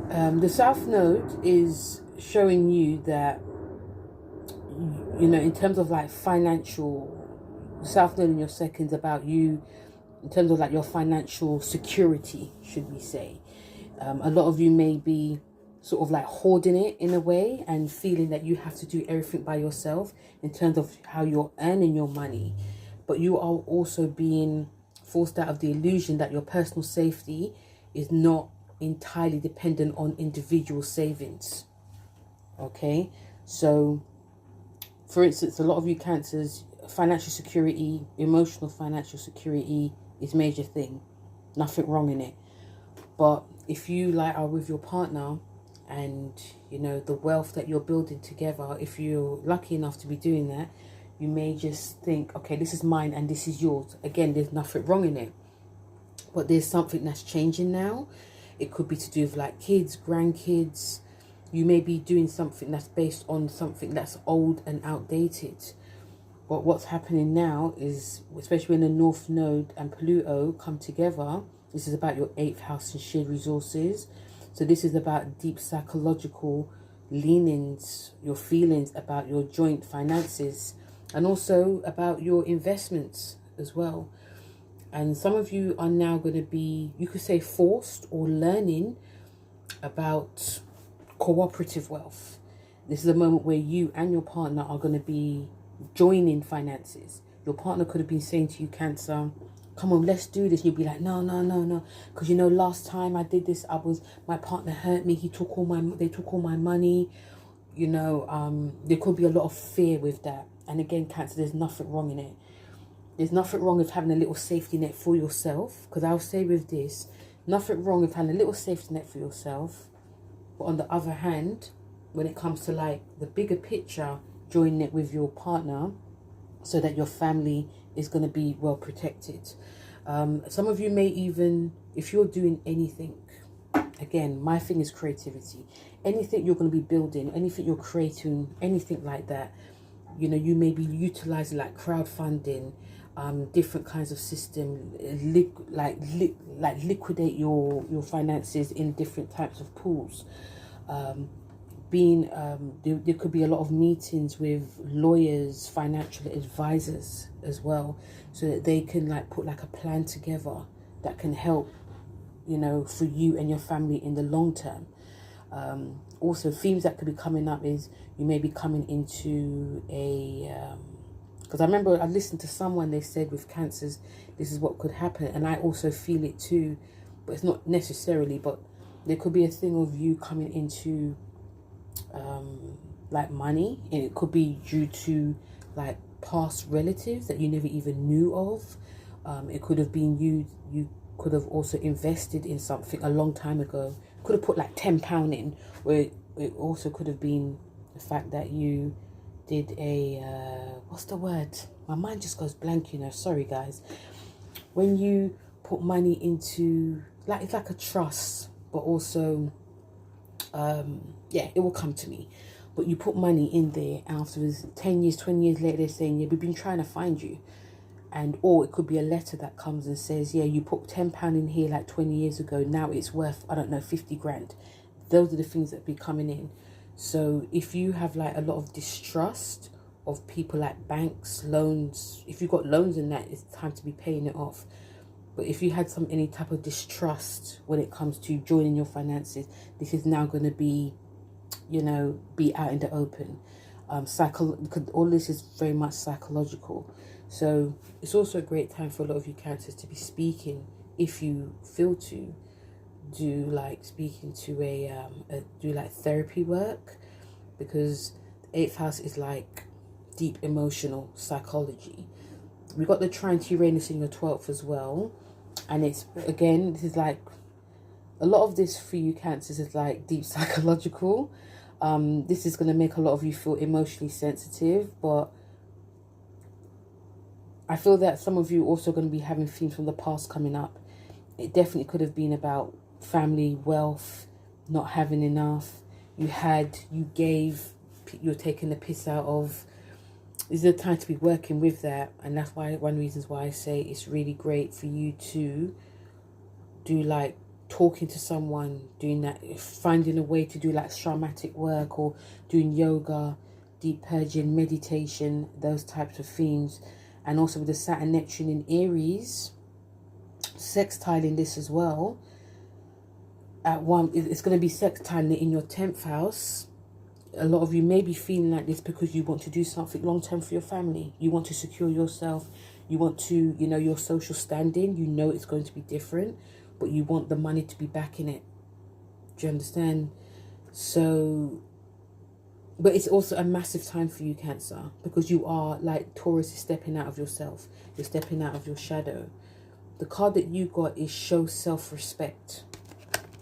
the South Node is showing you that, you know, in terms of like financial, South Node in your 2nd about you, in terms of like your financial security, should we say. A lot of you may be sort of like hoarding it in a way and feeling that you have to do everything by yourself in terms of how you're earning your money. But you are also being forced out of the illusion that your personal safety is not entirely dependent on individual savings. Okay, so for instance, a lot of you Cancers, financial security, emotional financial security is a major thing. Nothing wrong in it. But if you like are with your partner and, you know, the wealth that you're building together, if you're lucky enough to be doing that, you may just think, okay, this is mine and this is yours. Again, there's nothing wrong in it. But there's something that's changing now. It could be to do with like kids, grandkids. You may be doing something that's based on something that's old and outdated. But what's happening now is, especially when the North Node and Pluto come together, this is about your 8th house and shared resources. So this is about deep psychological leanings, your feelings about your joint finances, and also about your investments as well. And some of you are now going to be, you could say, forced or learning about cooperative wealth. This is a moment where you and your partner are going to be joining finances. Your partner could have been saying to you, Cancer, come on, let's do this. And you'll be like, no, no, no, no. Because, you know, last time I did this, my partner hurt me. They took all my money. You know, there could be a lot of fear with that. And again, Cancer, there's nothing wrong in it. There's nothing wrong with having a little safety net for yourself. Because I'll say with this, nothing wrong with having a little safety net for yourself. But on the other hand, when it comes to like the bigger picture, joining it with your partner so that your family is going to be well protected. Some of you may even, if you're doing anything, again, my thing is creativity. Anything you're going to be building, anything you're creating, anything like that, you know, you may be utilizing like crowdfunding, different kinds of system, liquidate your finances in different types of pools. There could be a lot of meetings with lawyers, financial advisors as well, so that they can like put like a plan together that can help, you know, for you and your family in the long term. Also, themes that could be coming up is you may be coming into a because I remember I listened to someone, they said with Cancers this is what could happen, and I also feel it too, but it's not necessarily, but there could be a thing of you coming into like money, and it could be due to like past relatives that you never even knew of. It could have been you could have also invested in something a long time ago, could have put like £10 in, where it also could have been the fact that you did a what's the word, my mind just goes blank, you know, sorry guys, when you put money into like, it's like a trust, but also yeah, it will come to me. But you put money in there, and afterwards 10 years, 20 years later, they're saying, yeah, we've been trying to find you. And or it could be a letter that comes and says, yeah, you put £10 in here like 20 years ago, now it's worth, I don't know, 50 grand. Those are the things that be coming in. So if you have like a lot of distrust of people like banks, loans, if you've got loans in that, it's time to be paying it off. But if you had any type of distrust when it comes to joining your finances, this is now going to be, you know, be out in the open. All this is very much psychological. So it's also a great time for a lot of you Cancers to be speaking, if you feel to do like speaking to do like therapy work, because the 8th house is like deep emotional psychology. We got the trine to Uranus in your 12th as well. And it's, again, this is like, a lot of this for you Cancers is like deep psychological. This is going to make a lot of you feel emotionally sensitive, but I feel that some of you also going to be having themes from the past coming up. It definitely could have been about family, wealth, not having enough. You gave, you're taking the piss out of. This is a time to be working with that. And that's why, one reason why I say it's really great for you to do like talking to someone, doing that, finding a way to do like shamanic work or doing yoga, deep purging, meditation, those types of themes. And also with the Saturn Neptune in Aries, sextiling this as well. It's going to be sextiling in your 10th house. A lot of you may be feeling like this because you want to do something long term for your family. You want to secure yourself. You want to, you know, your social standing. You know it's going to be different, but you want the money to be back in it. Do you understand? So, but it's also a massive time for you, Cancer, because you are like, Taurus is stepping out of yourself. You're stepping out of your shadow. The card that you got is show self-respect.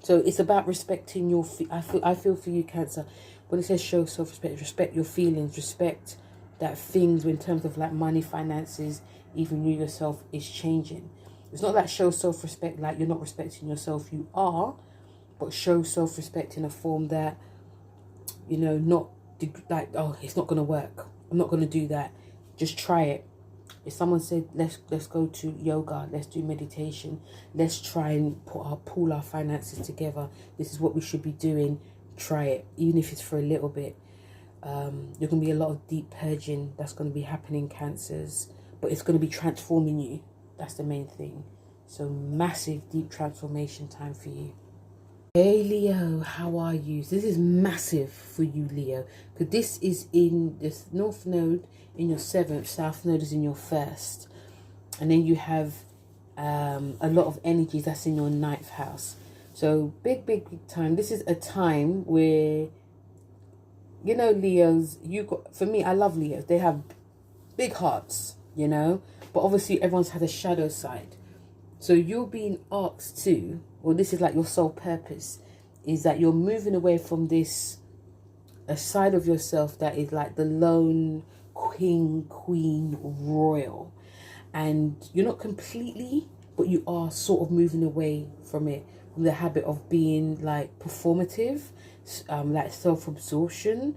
So it's about respecting your, I feel for you, Cancer, when it says show self-respect, respect your feelings, respect that things in terms of like money, finances, even you yourself is changing. It's not like show self-respect like you're not respecting yourself. You are, but show self-respect in a form that, you know, not like, oh, it's not going to work. I'm not going to do that. Just try it. If someone said, let's go to yoga, let's do meditation, let's try and pool our finances together. This is what we should be doing. Try it, even if it's for a little bit. There's going to be a lot of deep purging that's going to be happening, Cancers, but it's going to be transforming you. That's the main thing. So massive, deep transformation time for you. Hey Leo, how are you? So this is massive for you, Leo, because this is in this North Node in your 7th, South Node is in your 1st, and then you have a lot of energies that's in your 9th house. So big time. This is a time where, you know, Leos, for me, I love Leos. They have big hearts, you know, but obviously everyone's had a shadow side. So you're being asked to, or this is like your sole purpose, is that you're moving away from this, a side of yourself that is like the lone queen, royal. And you're not completely, but you are sort of moving away from it, from the habit of being like performative, like self-absorption,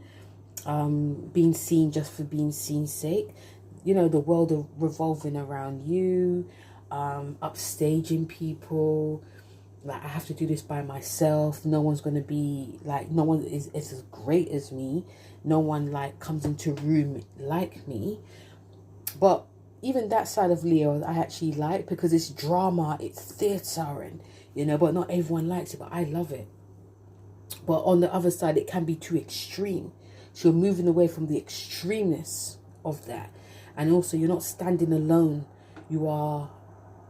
being seen just for being seen sake. You know, the world of revolving around you, upstaging people, like I have to do this by myself, no one's going to be like, no one is as great as me, no one like comes into room like me. But even that side of Leo I actually like, because it's drama, it's theatre, and you know, but not everyone likes it, but I love it. But on the other side, it can be too extreme, so you're moving away from the extremeness of that. And also, you're not standing alone, you are,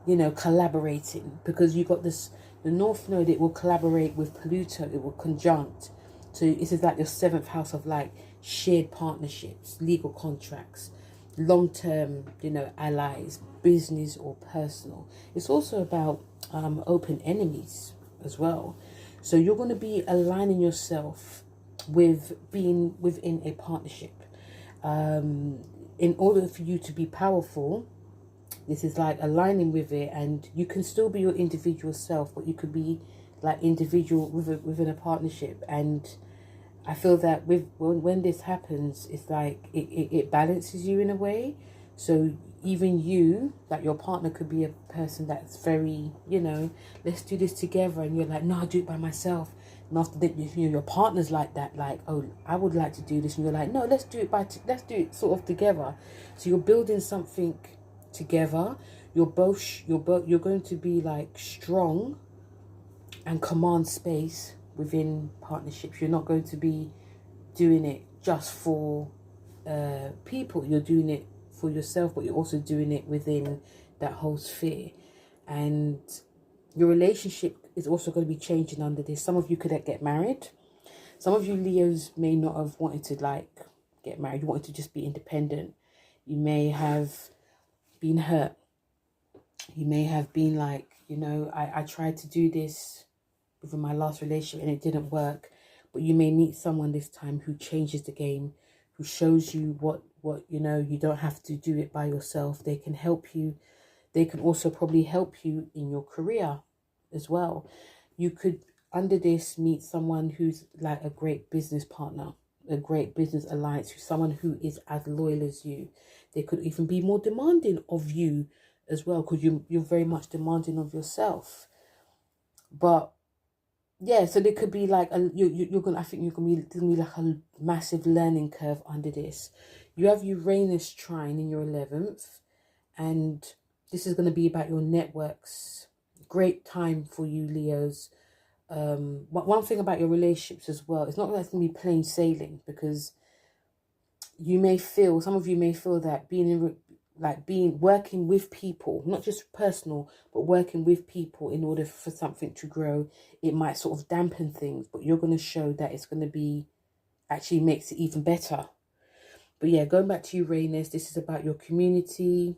you know, collaborating, because you got this, the North Node, it will collaborate with Pluto, it will conjunct. So this is like your 7th house of like shared partnerships, legal contracts, long-term, you know, allies, business or personal. It's also about open enemies as well. So you're going to be aligning yourself with being within a partnership. In order for you to be powerful, this is like aligning with it, and you can still be your individual self, but you could be like individual within a partnership. And I feel that when this happens, it's like it balances you in a way. So even you, like your partner could be a person that's very, you know, let's do this together, and you're like, no, I'll do it by myself. And after that, you know, your partner's like that, like, oh, I would like to do this, and you're like, no, let's do it sort of together. So you're building something together. You're going to be like strong and command space within partnerships. You're not going to be doing it just for people. You're doing it for yourself, but you're also doing it within that whole sphere. And your relationship is also going to be changing under this. Some of you could get married. Some of you Leos may not have wanted to like get married. You wanted to just be independent. You may have been hurt. You may have been like, You know, I tried to do this within my last relationship and it didn't work. But you may meet someone this time who changes the game, who shows you what you know, you don't have to do it by yourself. They can help you. They can also probably help you in your career as well. You could, under this, meet someone who's like a great business partner, a great business alliance, someone who is as loyal as you. They could even be more demanding of you as well, because you're very much demanding of yourself. But yeah, so there could be like you're gonna, I think you're gonna be like a massive learning curve under this. You have Uranus trine in your 11th, and this is going to be about your networks. Great time for you, Leos. One thing about your relationships as well, it's not that it's going to be plain sailing, because you may feel, some of you may feel that working with people, not just personal, but working with people in order for something to grow, it might sort of dampen things, but you're going to show that it's going to be, actually makes it even better. But yeah, going back to Uranus, this is about your community.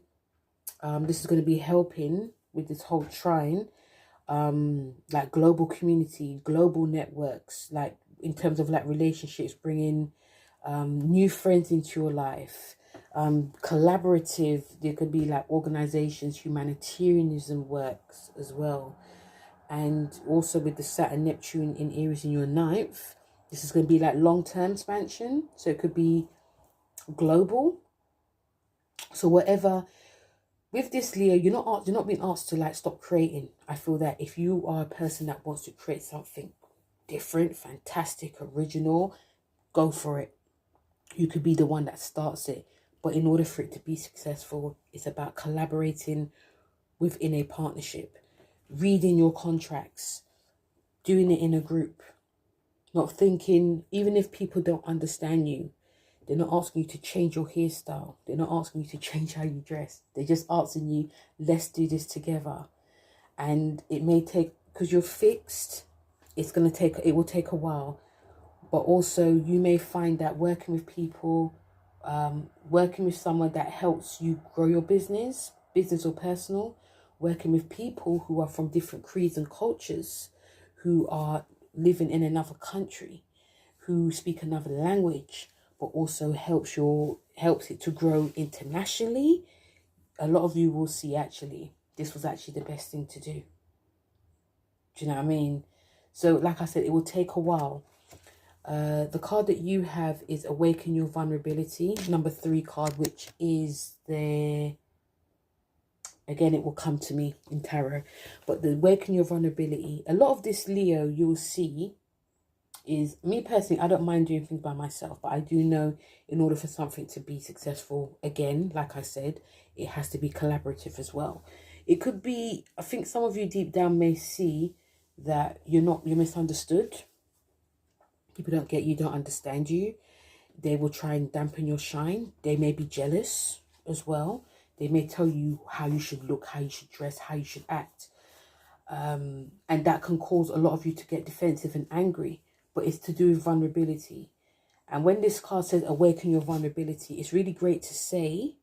This is going to be helping with this whole trine, like global community, global networks, like in terms of like relationships, bringing new friends into your life, collaborative. There could be like organizations, humanitarianism works as well. And also with the Saturn Neptune in Aries in your 9th, this is going to be like long-term expansion, so it could be global. So whatever, with this, Leo, you're not being asked to like stop creating. I feel that if you are a person that wants to create something different, fantastic, original, go for it. You could be the one that starts it. But in order for it to be successful, it's about collaborating within a partnership, reading your contracts, doing it in a group, not thinking, even if people don't understand you, they're not asking you to change your hairstyle. They're not asking you to change how you dress. They're just asking you, let's do this together. And it may take, because you're fixed, it will take a while. But also you may find that working with people, working with someone that helps you grow your business or personal, working with people who are from different creeds and cultures, who are living in another country, who speak another language, but also helps it to grow internationally. A lot of you will see, actually, this was actually the best thing to do. Do you know what I mean? So like I said, it will take a while. The card that you have is Awaken Your Vulnerability, number 3 card, which is again, it will come to me in tarot, but the Awaken Your Vulnerability, a lot of this, Leo, you'll see, is, me personally, I don't mind doing things by myself, but I do know in order for something to be successful, again, like I said, it has to be collaborative as well. It could be, I think some of you deep down may see that you're misunderstood. People don't get you, don't understand you. They will try and dampen your shine. They may be jealous as well. They may tell you how you should look, how you should dress, how you should act. And that can cause a lot of you to get defensive and angry. But it's to do with vulnerability. And when this card says Awaken Your Vulnerability, it's really great to say,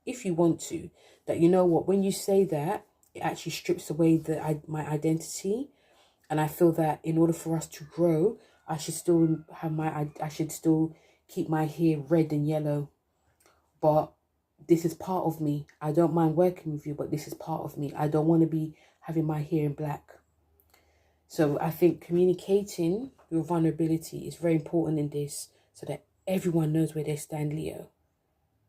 if you want to, that, you know what, when you say that, it actually strips away my identity. And I feel that in order for us to grow, I should still keep my hair red and yellow. But this is part of me. I don't mind working with you, but this is part of me. I don't want to be having my hair in black. So I think communicating your vulnerability is very important in this, so that everyone knows where they stand, Leo.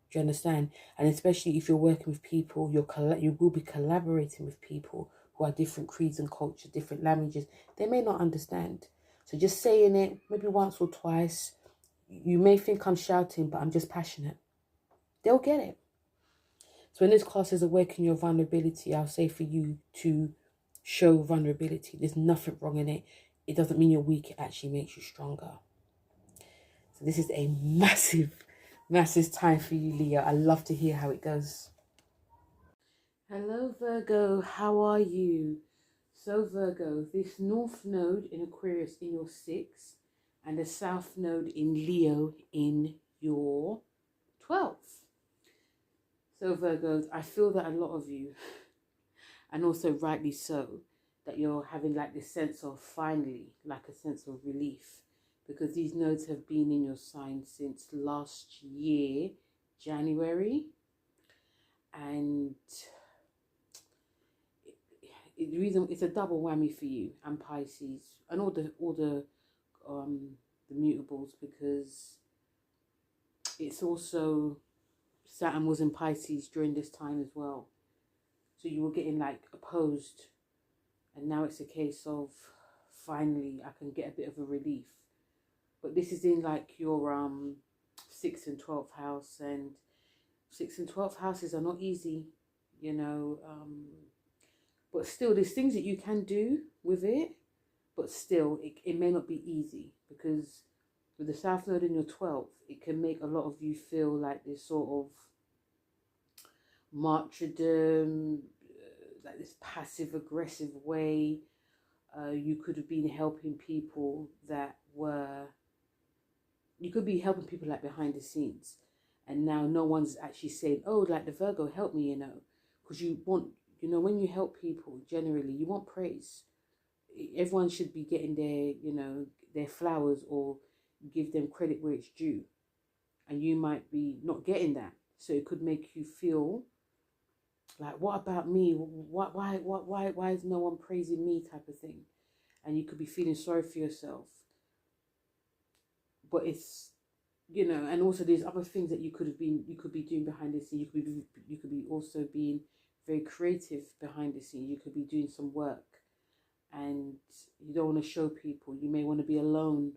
Do you understand? And especially if you're working with people, you will be collaborating with people who are different creeds and cultures, different languages. They may not understand. So just saying it maybe once or twice, you may think I'm shouting, but I'm just passionate. They'll get it. So when this class says Awaken Your Vulnerability, I'll say for you to show vulnerability. There's nothing wrong in it. It doesn't mean you're weak. It actually makes you stronger. So this is a massive time for you, Leo. I love to hear how it goes. Hello, Virgo. How are you? So, Virgo, this North Node in Aquarius in your 6th and the South Node in Leo in your 12th. So, Virgos, I feel that a lot of you, and also rightly so, that you're having like this sense of finally, like a sense of relief, because these nodes have been in your sign since last year, January. And the reason it's a double whammy for you and Pisces and all the mutables, because it's also Saturn was in Pisces during this time as well. So you were getting like opposed, and now it's a case of finally I can get a bit of a relief. But this is in like your 6th and 12th house, and 6th and 12th houses are not easy, you know. But still, there's things that you can do with it, but still it may not be easy, because with the South Node in your 12th, it can make a lot of you feel like this sort of martyrdom, like this passive aggressive way. You could have been helping people that were, you could be helping people like behind the scenes, and now no one's actually saying, oh, like the Virgo, help me, you know, because you want, you know, when you help people, generally you want praise. Everyone should be getting their, you know, their flowers, or give them credit where it's due, and you might be not getting that. So it could make you feel like, what about me? Why is no one praising me, type of thing. And you could be feeling sorry for yourself. But it's, you know, and also there's other things that you could be doing behind the scenes. You could be also being very creative behind the scenes. You could be doing some work, and you don't want to show people. You may want to be alone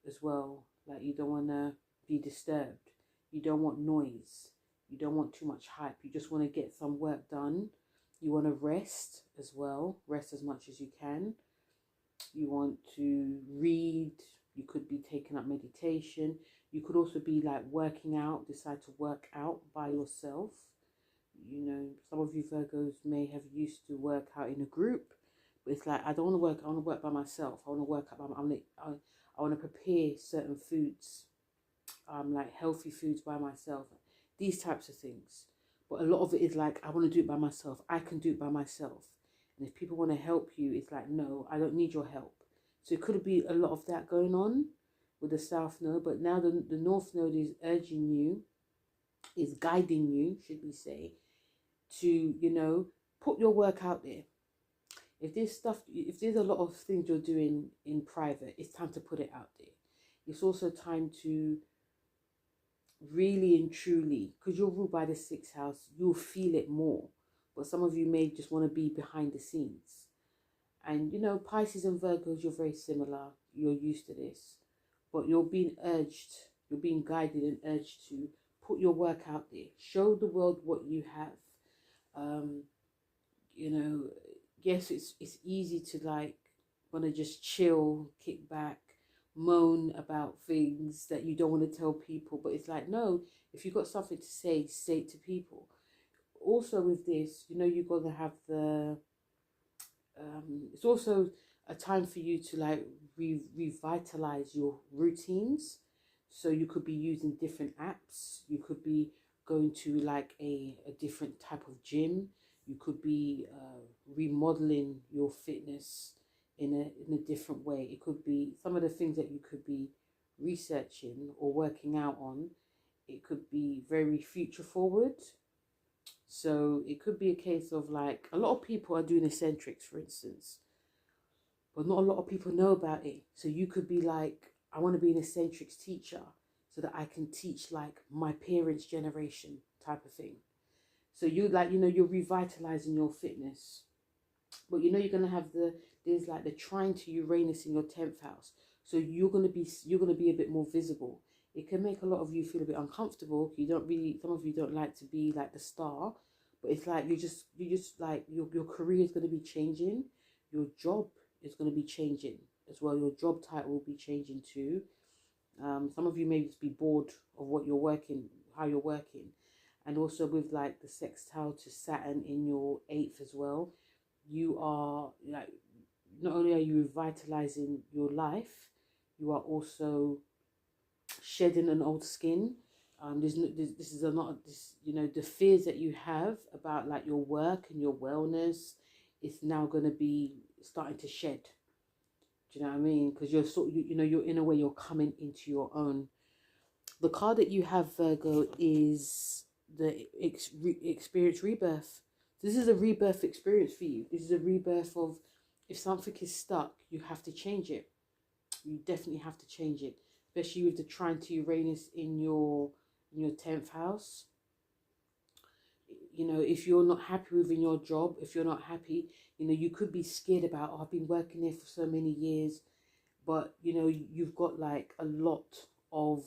as well. Like, you don't want to be disturbed. You don't want noise. You don't want too much hype. You just want to get some work done. You want to rest as well. Rest as much as you can. You want to read. You could be taking up meditation. You could also be like working out, decide to work out by yourself. You know, some of you Virgos may have used to work out in a group, but it's like, I don't want to work, I want to work by myself. I want to work out I want to prepare certain foods, like healthy foods by myself, these types of things. But a lot of it is like, I want to do it by myself. I can do it by myself. And if people want to help you, it's like, no, I don't need your help. So it could be a lot of that going on with the South Node. But now the North Node is urging you, is guiding you, should we say, to, you know, put your work out there. If there's a lot of things you're doing in private, it's time to put it out there. It's also time to really and truly, because you're ruled by the 6th house, you'll feel it more. But some of you may just want to be behind the scenes. And, you know, Pisces and Virgos, you're very similar. You're used to this. But you're being urged, you're being guided and urged to put your work out there. Show the world what you have. You know, yes, it's easy to like want to just chill, kick back, moan about things that you don't want to tell people. But it's like, no, if you've got something to say it to people. Also with this, you know, you've got to have the, it's also a time for you to like revitalize your routines. So you could be using different apps. You could be going to like a different type of gym. You could be remodeling your fitness in a different way. It could be some of the things that you could be researching or working out on. It could be very future forward. So it could be a case of like, a lot of people are doing eccentrics, for instance, but not a lot of people know about it. So you could be like, I want to be an eccentrics teacher so that I can teach like my parents' generation, type of thing. So you like, you know, you're revitalizing your fitness. But you know, you're gonna have there's like the trine to Uranus in your 10th house. So you're gonna be a bit more visible. It can make a lot of you feel a bit uncomfortable. Some of you don't like to be like the star, but it's like you just like your career is gonna be changing. Your job is gonna be changing as well. Your job title will be changing too. Some of you may just be bored of what you're working, how you're working. And also with like the sextile to Saturn in your 8th as well, you are like, not only are you revitalizing your life, you are also shedding an old skin. This is a lot of this, you know, the fears that you have about like your work and your wellness is now going to be starting to shed. Do you know what I mean? Because you're you know, you're in a way, you're coming into your own. The card that you have, Virgo, is the experience rebirth. This is a rebirth experience for you. This is a rebirth of, if something is stuck, you have to change it. You definitely have to change it, especially with the trine to Uranus in your 10th house. You know, if you're not happy within your job, if you're not happy, you know, you could be scared about, oh, I've been working there for so many years, but you know, you've got like a lot of,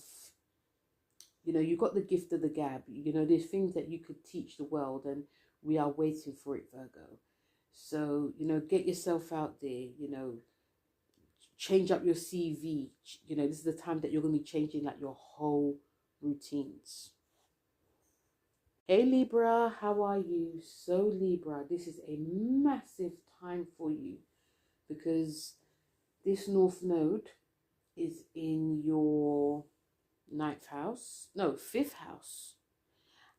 you know, you've got the gift of the gab. You know, there's things that you could teach the world, and we are waiting for it, Virgo. So, you know, get yourself out there, you know, change up your CV. You know, this is the time that you're going to be changing like your whole routines. Hey Libra, how are you? So Libra, this is a massive time for you, because this North Node is in your 9th house, no, 5th house,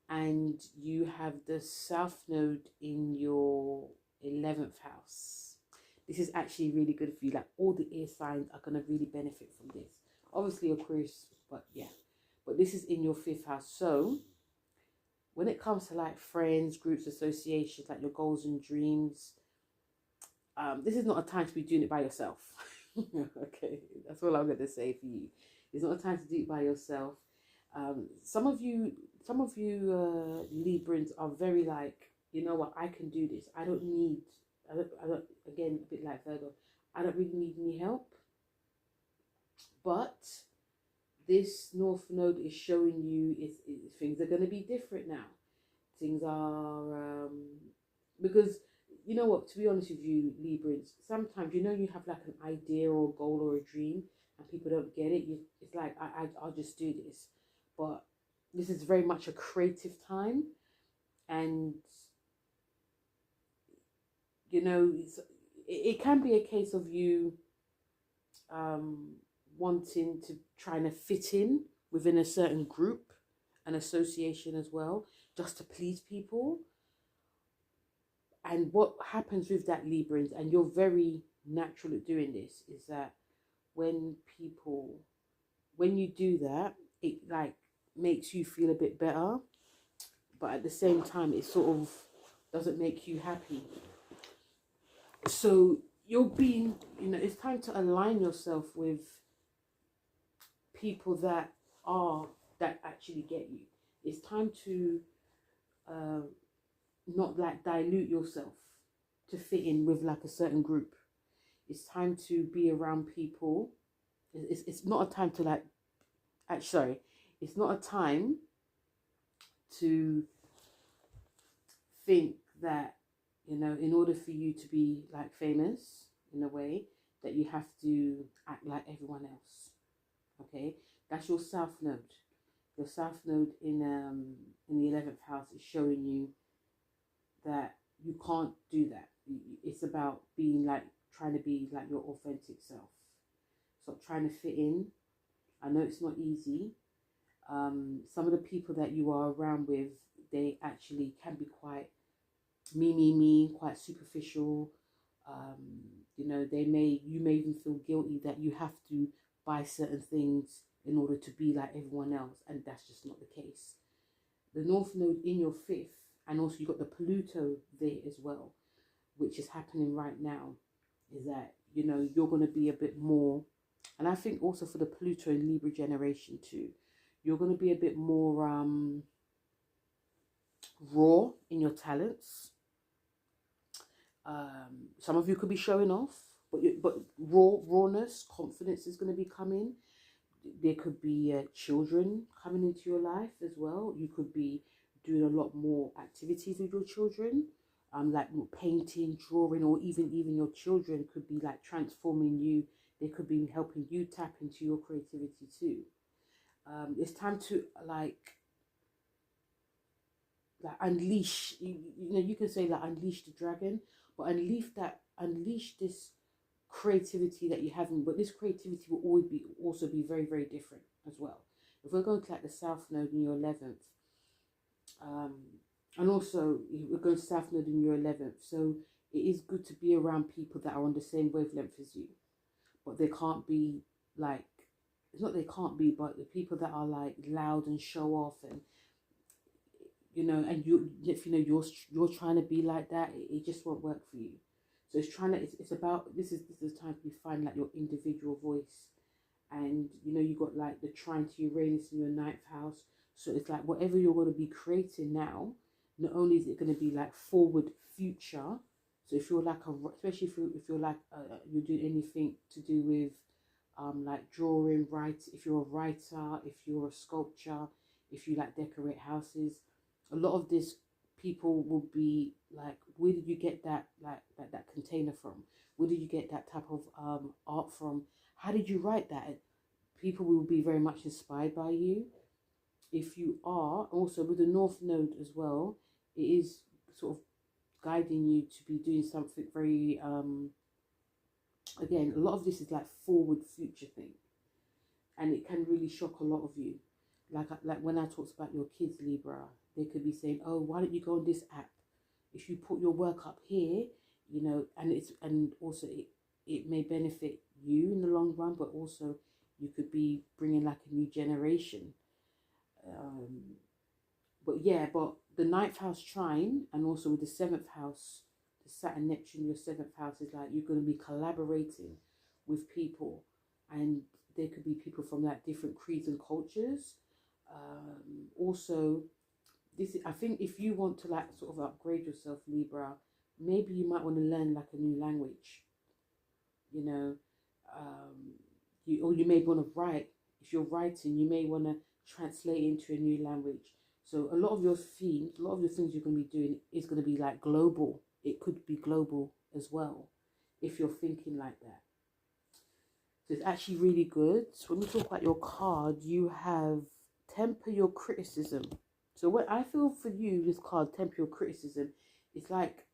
and you have the South Node in your 11th house. This is actually really good for you. Like, all the air signs are going to really benefit from this. Obviously Aquarius, but yeah. But this is in your 5th house. So when it comes to like friends, groups, associations, like your goals and dreams, this is not a time to be doing it by yourself. Okay, that's all I'm going to say for you. It's not a time to do it by yourself. Some of you Librans are very like, you know what, I can do this. I don't, again, a bit like Virgo, I don't really need any help. But this North Node is showing you things are going to be different now. Things are, because, you know what, to be honest with you, Librans, sometimes, you know, you have like an idea or a goal or a dream and people don't get it. It's like, I'll just do this. But this is very much a creative time. And, you know, it can be a case of you wanting to trying to fit in within a certain group, an association as well, just to please people. And what happens with that, Librans, and you're very natural at doing this, is that when you do that, it like makes you feel a bit better, but at the same time it sort of doesn't make you happy. So you're being, you know, it's time to align yourself with people that actually get you. It's time to not like dilute yourself to fit in with like a certain group. It's time to be around people. It's not a time to like, sorry, it's not a time to think that, you know, in order for you to be like famous in a way, that you have to act like everyone else. Okay, that's your South Node. Your South Node in the 11th house is showing you that you can't do that. It's about being like, trying to be like your authentic self. Stop trying to fit in. I know it's not easy. Some of the people that you are around with, they actually can be quite me, quite superficial. You know, you may even feel guilty that you have to buy certain things in order to be like everyone else, and that's just not the case. The North Node in your 5th, and also you've got the Pluto there as well, which is happening right now, is that, you know, you're going to be a bit more, and I think also for the Pluto and Libra generation too, you're going to be a bit more raw in your talents. Some of you could be showing off, but rawness, confidence is going to be coming. There could be children coming into your life as well. You could be doing a lot more activities with your children, like painting, drawing, or even your children could be like transforming you. They could be helping you tap into your creativity too. It's time to like unleash. You know, you can say like unleash the dragon, but unleash this creativity that you're having. But this creativity will also be very, very different as well. If we're going to like the South Node in your 11th, and also we're going to South Node in your 11th, so it is good to be around people that are on the same wavelength as you, but they can't be like, it's not they can't be, but the people that are like loud and show off, and you know, and you, if you know you're trying to be like that, it just won't work for you. So it's trying to, it's about, this is the time to be finding like your individual voice. And you know, you got like the trine to Uranus in your 9th house, so it's like whatever you're going to be creating now, not only is it going to be like forward future, so if you're like especially if you're like you're doing anything to do with like drawing, write, if you're a writer, if you're a sculptor, if you like decorate houses, a lot of this people will be like, where did you get that, like that container from? Where did you get that type of art from? How did you write that? People will be very much inspired by you. If you are also with the North Node as well, it is sort of guiding you to be doing something very again, a lot of this is like forward future thing, and it can really shock a lot of you. Like when I talked about your kids, Libra, they could be saying, oh, why don't you go on this app? If you put your work up here, you know, and also it may benefit you in the long run, but also you could be bringing like a new generation. But yeah, but the 9th house trine, and also with the 7th house, the Saturn Neptune, your 7th house, is like you're going to be collaborating with people, and there could be people from like different creeds and cultures. Also, this, I think if you want to like sort of upgrade yourself, Libra, maybe you might want to learn like a new language, you know, or you may want to write. If you're writing, you may want to translate into a new language. So a lot of your themes, a lot of the things you're going to be doing is going to be like global. It could be global as well, if you're thinking like that. So it's actually really good. So when we talk about your card, you have temper your criticism. So what I feel for you, this card, temper your criticism, it's like,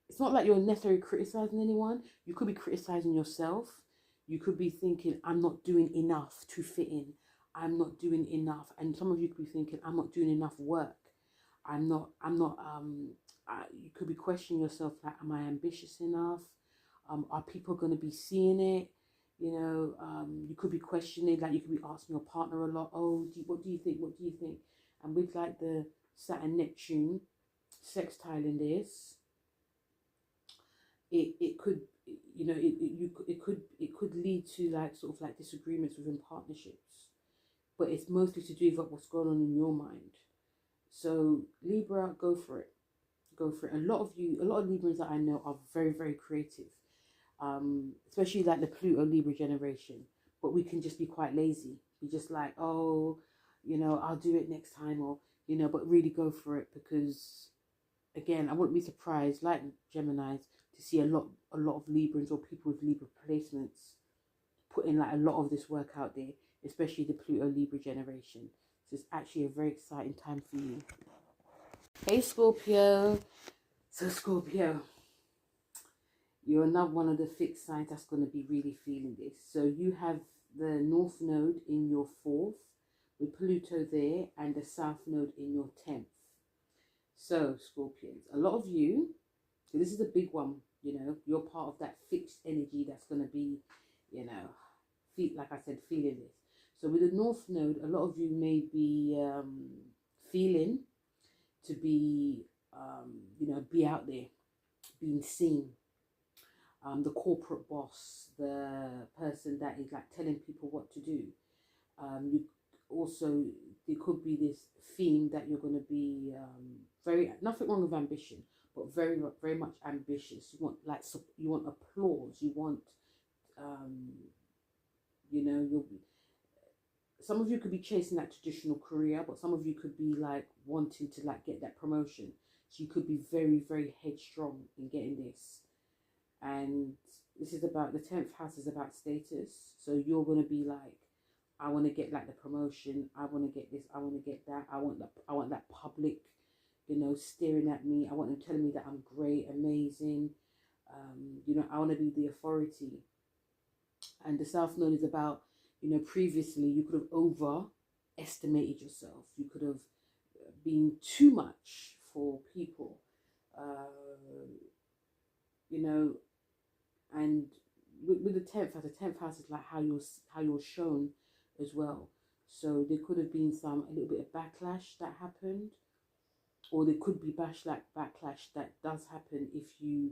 it's not like you're necessarily criticizing anyone. You could be criticizing yourself. You could be thinking, I'm not doing enough to fit in. I'm not doing enough. And some of you could be thinking, I'm not doing enough work. You could be questioning yourself, like, am I ambitious enough? Are people going to be seeing it? You know, you could be questioning, like you could be asking your partner a lot, oh, what do you think? What do you think? And with like the Saturn Neptune sextile in this, it could, you know, it could lead to like sort of like disagreements within partnerships, but it's mostly to do with what's going on in your mind. So Libra, go for it. Go for it. A lot of Librans that I know are very, very creative, especially like the Pluto Libra generation. But we can just be quite lazy. Be just like, oh, you know, I'll do it next time, or you know, but really go for it, because again, I wouldn't be surprised, like Geminis, to see a lot of Librans or people with Libra placements putting like a lot of this work out there, especially the Pluto Libra generation. So it's actually a very exciting time for you. Hey Scorpio. So Scorpio, you're another one of the fixed signs that's going to be really feeling this. So you have the North Node in your 4th, with Pluto there, and the South Node in your 10th. So Scorpions, a lot of you, so this is a big one, you know, you're part of that fixed energy that's going to be, you know, like I said, feeling this. So with the North Node, a lot of you may be feeling to be, you know, be out there, being seen. The corporate boss, the person that is like telling people what to do. You also, there could be this theme that you're going to be nothing wrong with ambition, but very, very much ambitious. You want like, you want applause. You want, you know, some of you could be chasing that traditional career, but some of you could be like wanting to like get that promotion. So you could be very, very headstrong in getting this. And this is about, the 10th house is about status. So you're going to be like, I want to get like the promotion. I want to get this. I want to get that. I want that public, you know, staring at me. I want them telling me that I'm great, amazing. You know, I want to be the authority. And the South Node is about You know, previously you could have overestimated yourself. You could have been too much for people. You know, and with the 10th house is like how you're shown as well. So there could have been a little bit of backlash that happened, or there could be backlash that does happen if you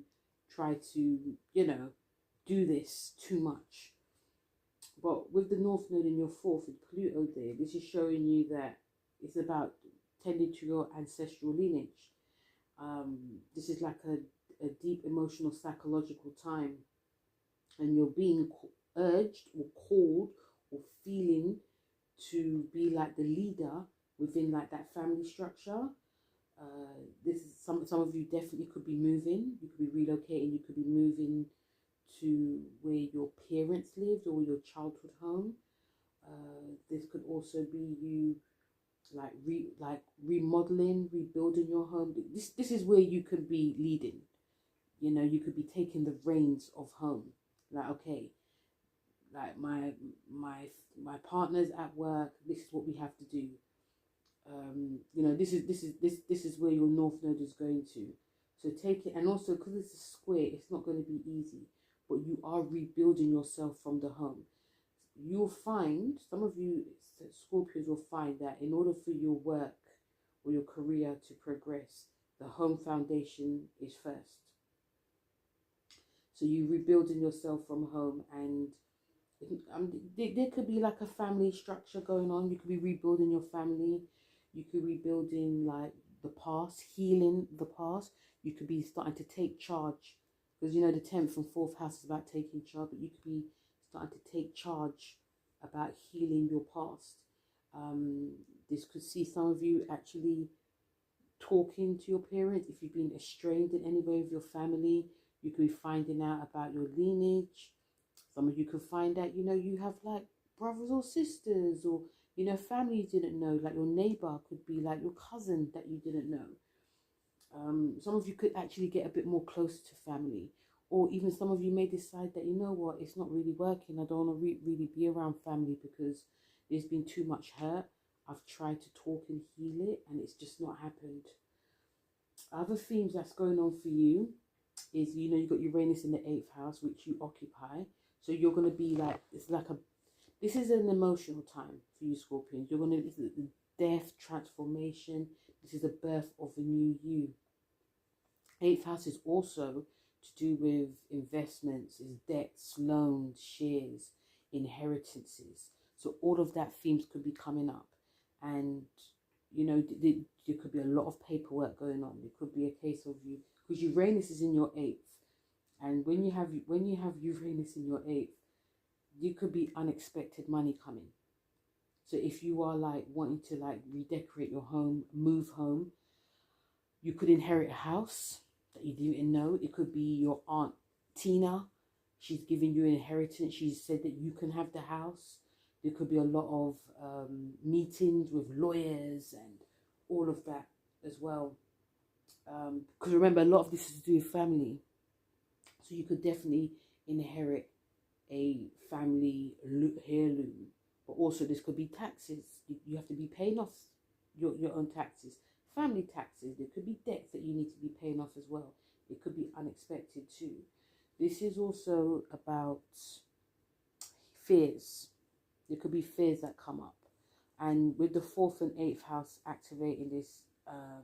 try to, you know, do this too much. But with the North Node in your fourth with Pluto there, this is showing you that it's about tending to your ancestral lineage. This is like a deep emotional psychological time, and you're being urged or called or feeling to be like the leader within like that family structure. This is some of you definitely could be moving. You could be relocating. You could be moving to where your parents lived or your childhood home. This could also be you like remodeling, rebuilding your home. This is where you could be leading. You know, you could be taking the reins of home. Like, okay, like my partner's at work. This is what we have to do. You know, this is where your North Node is going to. So take it, and also because it's a square, it's not going to be easy. But you are rebuilding yourself from the home. You'll find, some of you Scorpios will find that in order for your work or your career to progress, the home foundation is first. So you rebuilding yourself from home, and there could be like a family structure going on. You could be rebuilding your family. You could be rebuilding like the past, healing the past. You could be starting to take charge, because you know the 10th and 4th house is about taking charge, but you could be starting to take charge about healing your past. This could see some of you actually talking to your parents. If you've been estranged in any way with your family, you could be finding out about your lineage. Some of you could find out, you know, you have like brothers or sisters, or, you know, family you didn't know, like your neighbor could be like your cousin that you didn't know. Some of you could actually get a bit more close to family, or even some of you may decide that, you know what, it's not really working. I don't want to really be around family because there's been too much hurt. I've tried to talk and heal it, and it's just not happened. Other themes that's going on for you is, you know, you've got Uranus in the 8th house, which you occupy. So you're going to be like, this is an emotional time for you Scorpions. You're going to, this is the death, transformation. This is the birth of a new you. 8th house is also to do with investments, is debts, loans, shares, inheritances. So all of that themes could be coming up. And, you know, there could be a lot of paperwork going on. It could be a case of you, because Uranus is in your 8th. And when you have Uranus in your 8th, you could be unexpected money coming. So if you are like wanting to like redecorate your home, move home, you could inherit a house that you didn't know. It could be your aunt Tina. She's giving you an inheritance. She said that you can have the house. There could be a lot of meetings with lawyers and all of that as well. Because remember, a lot of this is to do with family. So you could definitely inherit a family heirloom. But also this could be taxes. You have to be paying off your own taxes. Family taxes. There could be debts that you need to be paying off as well. It could be unexpected too. This is also about fears. There could be fears that come up. And with the 4th and 8th house activating this,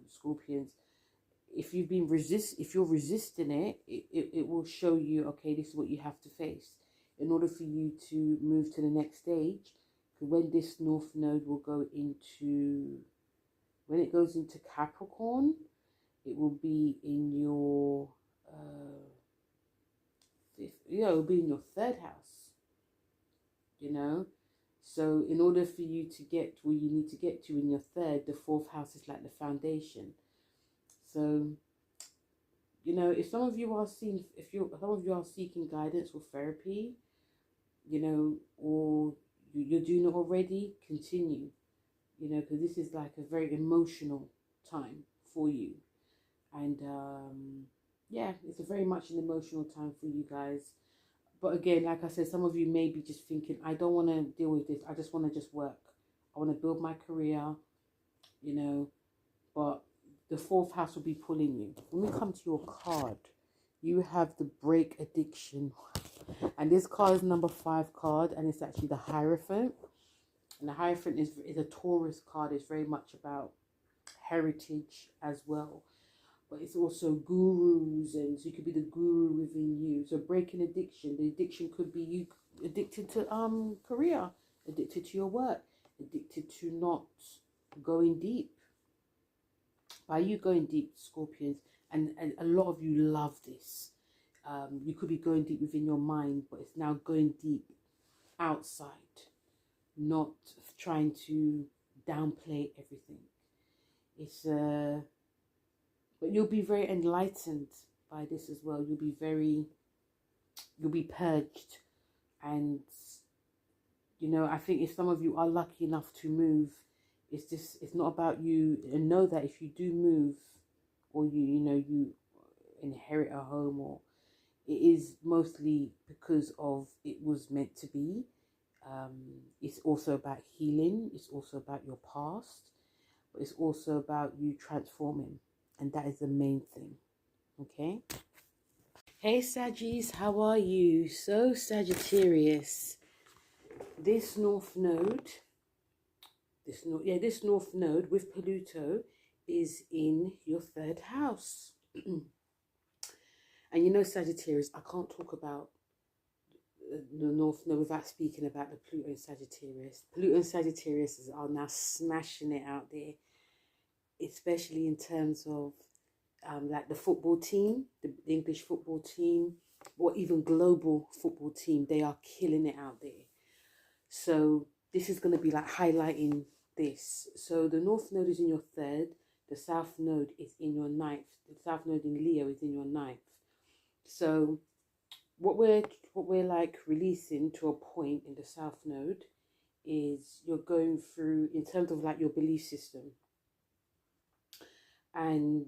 Scorpions, if you're resisting it, it will show you, okay, this is what you have to face in order for you to move to the next stage. When this North Node will go into, when it goes into Capricorn, it will be in your it will be in your 3rd house, you know. So in order for you to get where you need to get to in your 3rd, the 4th house is like the foundation. So, you know, if some of you are seeking guidance or therapy, you know, or you're doing it already, continue, you know, because this is like a very emotional time for you. And yeah, it's a very much an emotional time for you guys. But again, like I said, some of you may be just thinking, I don't want to deal with this. I just want to just work. I want to build my career, you know, but the fourth house will be pulling you. When we come to your card, you have the break addiction. And this card is number 5 card, and it's actually the Hierophant. And the Hierophant is a Taurus card. It's very much about heritage as well. But it's also gurus, and so you could be the guru within you. So breaking addiction. The addiction could be you addicted to career, addicted to your work, addicted to not going deep. By you going deep, Scorpions, and a lot of you love this. You could be going deep within your mind, but it's now going deep outside, not trying to downplay everything. It's but you'll be very enlightened by this as well. You'll be purged, and you know, I think if some of you are lucky enough to move, it's not about you. And know that if you do move, or you inherit a home, or it is mostly because of it was meant to be. It's also about healing. It's also about your past, but it's also about you transforming, and that is the main thing. Okay. Hey Saggies, how are you? So Sagittarius, this North Node, this North Node with Pluto is in your 3rd house. And you know, Sagittarius, I can't talk about the North Node without speaking about the Pluto and Sagittarius. Pluto and Sagittarius are now smashing it out there, especially in terms of like the football team, the English football team, or even global football team. They are killing it out there. So this is going to be like highlighting this. So the North Node is in your 3rd. The South Node is in your 9th. The South Node in Leo is in your 9th. So what we're like releasing to a point in the South Node is you're going through, in terms of like your belief system, and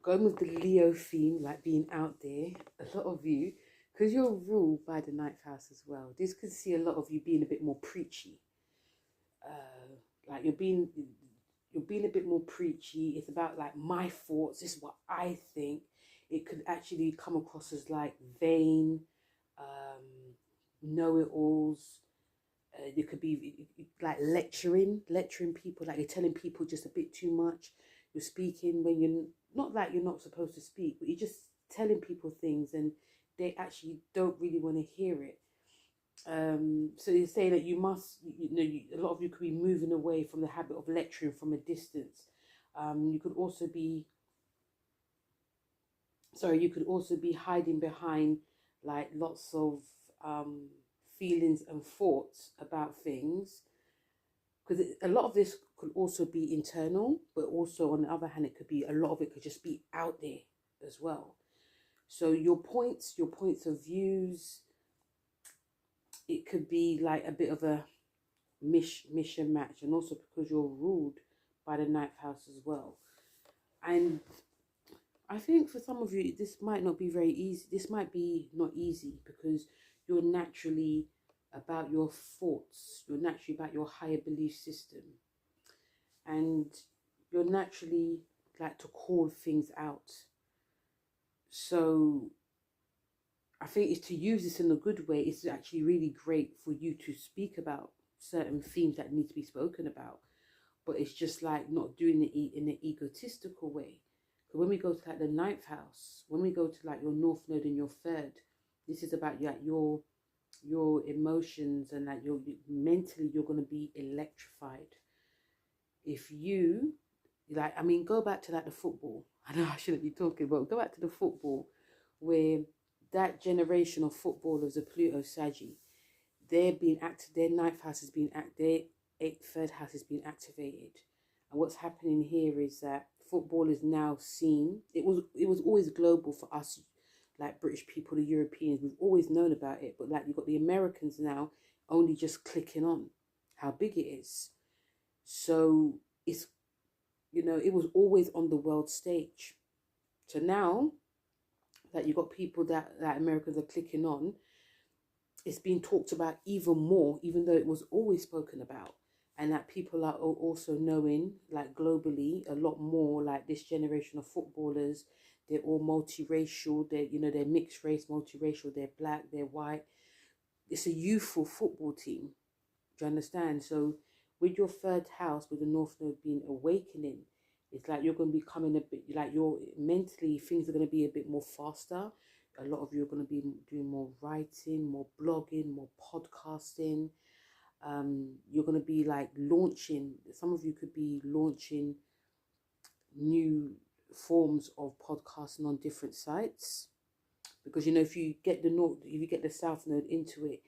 going with the Leo theme, like being out there, a lot of you, because you're ruled by the 9th house as well, this could see a lot of you being a bit more preachy. Like you're being a bit more preachy. It's about like my thoughts, this is what I think. It could actually come across as like vain, know-it-alls. It could be like lecturing people, like you're telling people just a bit too much. You're speaking when you're not like you're not supposed to speak, but you're just telling people things and they actually don't really want to hear it. So you're saying that you must, a lot of you could be moving away from the habit of lecturing from a distance. You could also be hiding behind like lots of feelings and thoughts about things, because a lot of this could also be internal, but also on the other hand, it could be, a lot of it could just be out there as well. So your points of views, it could be like a bit of a mission match, and also because you're ruled by the 9th house as well. And I think for some of you, this might not be very easy. This might be not easy because you're naturally about your thoughts. You're naturally about your higher belief system. And you're naturally like to call things out. So I think it's to use this in a good way. It's actually really great for you to speak about certain themes that need to be spoken about. But it's just like not doing it in an egotistical way. Because when we go to like the 9th house, when we go to like your North Node in your 3rd, this is about like your emotions, and like mentally you're going to be electrified. If you like, I mean, go back to like the football. I know I shouldn't be talking, but go back to the football, where that generation of footballers, the Pluto Saggy, they're being active. Their 9th house has been their 3rd house has been activated. And what's happening here is that football is now seen. It was always global for us, like British people, the Europeans. We've always known about it, but like you've got the Americans now only just clicking on how big it is. So it's, it was always on the world stage. So now that you got people that Americans are clicking on, it's being talked about even more, even though it was always spoken about. And that people are also knowing, like globally, a lot more, like this generation of footballers, they're all multiracial, they're, you know, they're mixed race, multiracial, they're black, they're white. It's a youthful football team. Do you understand? So with your third house, with the North Node being awakening, it's like you're going to be coming a bit, like you're mentally, things are going to be a bit more faster. A lot of you are going to be doing more writing, more blogging, more podcasting. You're going to be like launching, some of you could be launching new forms of podcasting on different sites. Because, you know, if you get the South Node into it,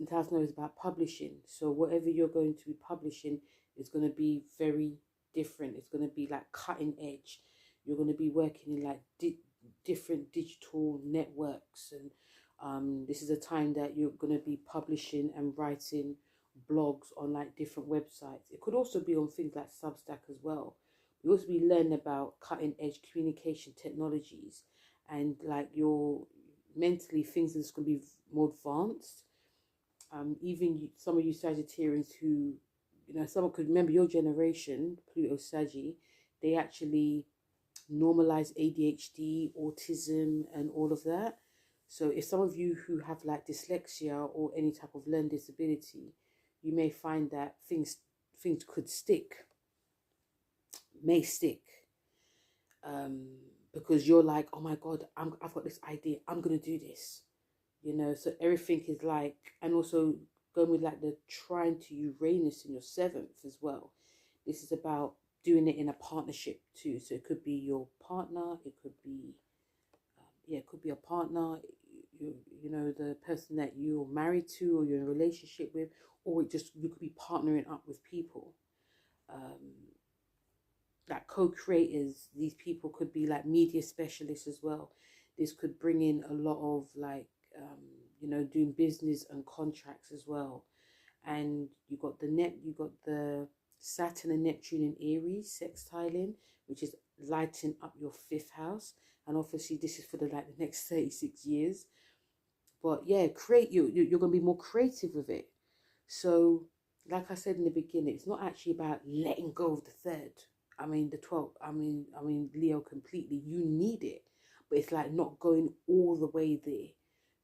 the South Node is about publishing. So whatever you're going to be publishing is going to be very different. It's going to be like cutting edge. You're going to be working in like different digital networks, and this is a time that you're going to be publishing and writing blogs on like different websites. It could also be on things like Substack as well. We also be learning about cutting edge communication technologies, and like your mentally things that's going to be more advanced. Even some of you Sagittarians who, you know, someone could remember your generation, Pluto Saggy, they actually normalize ADHD, autism, and all of that. So if some of you who have like dyslexia or any type of learning disability, you may find that things could stick, may stick, because you're like, oh my God, I've got this idea, I'm gonna do this, you know. So everything is like, and also going with like the trine to Uranus in your seventh as well. This is about doing it in a partnership too. So it could be your partner, it could be it could be a partner, you know, the person that you're married to or you're in a relationship with, or it just, you could be partnering up with people. Like co-creators, these people could be like media specialists as well. This could bring in a lot of like, you know, doing business and contracts as well. And you got the Saturn and Neptune in Aries sextiling, which is lighting up your fifth house. And obviously this is for the next 36 years. But yeah, you're going to be more creative with it. So like I said in the beginning, it's not actually about letting go of the third. I mean the 12th. I mean Leo completely. You need it, but it's like not going all the way there.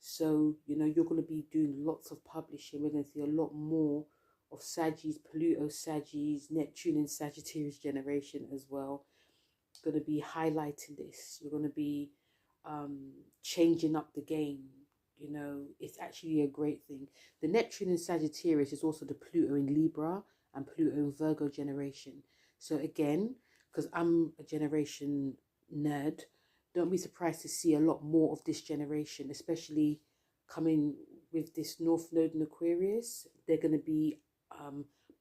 So, you know, you're going to be doing lots of publishing. We're going to see a lot more of Sagittarius, Pluto Sagittarius, Neptune and Sagittarius generation as well. Going to be highlighting this. You're going to be changing up the game. You know, it's actually a great thing. The Neptune in Sagittarius is also the Pluto in Libra and Pluto in Virgo generation. So again, because I'm a generation nerd, don't be surprised to see a lot more of this generation, especially coming with this North Node in Aquarius. They're going to be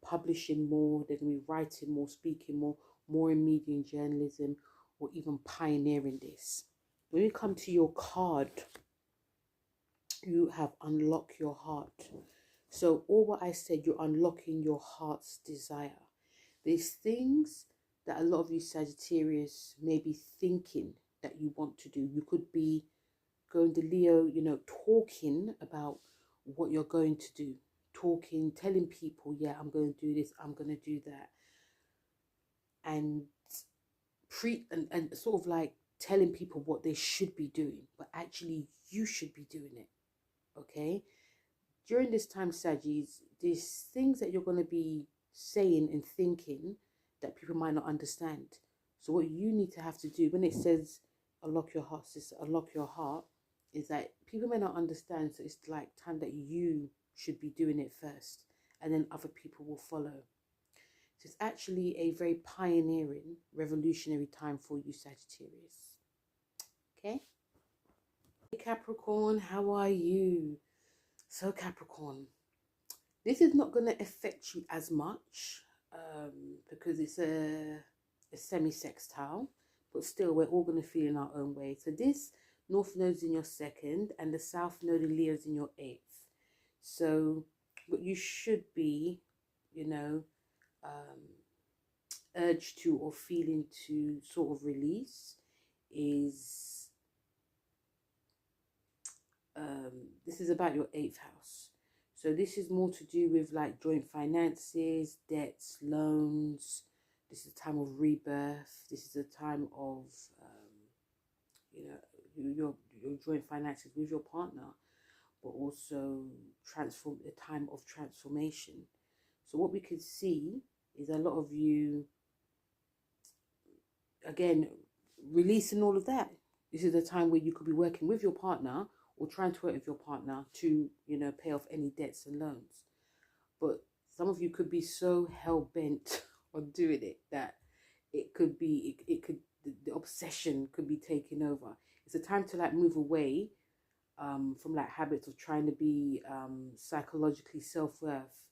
publishing more, they're going to be writing more, speaking more in media and journalism, or even pioneering this. When you come to your card, you have unlocked your heart. So all what I said, you're unlocking your heart's desire. There's things that a lot of you Sagittarius may be thinking that you want to do. You could be going to Leo, you know, talking about what you're going to do. Talking, telling people, yeah, I'm going to do this, I'm going to do that. And and sort of like telling people what they should be doing, but actually you should be doing it. Okay? During this time, Saggies, there's things that you're going to be saying and thinking that people might not understand. So what you need to have to do when it says unlock your heart, sister, unlock your heart, is that people may not understand. So it's like time that you should be doing it first, and then other people will follow. So it's actually a very pioneering, revolutionary time for you, Sagittarius. Okay? Hey Capricorn, how are you? So Capricorn, this is not going to affect you as much because it's a semi-sextile, but still we're all going to feel in our own way. So this North Node's in your second and the South Node in Leo's in your eighth. So what you should be, you know, urged to or feeling to sort of release is This is about your 8th house. So this is more to do with like joint finances, debts, loans. This is a time of rebirth. This is a time of, you know, your joint finances with your partner, but also a time of transformation. So what we could see is a lot of you, again, releasing all of that. This is a time where you could be working with your partner or trying to work with your partner to, you know, pay off any debts and loans. But some of you could be so hell-bent on doing it that it could be, the obsession could be taking over. It's a time to like move away from like habits of trying to be psychologically self-worth.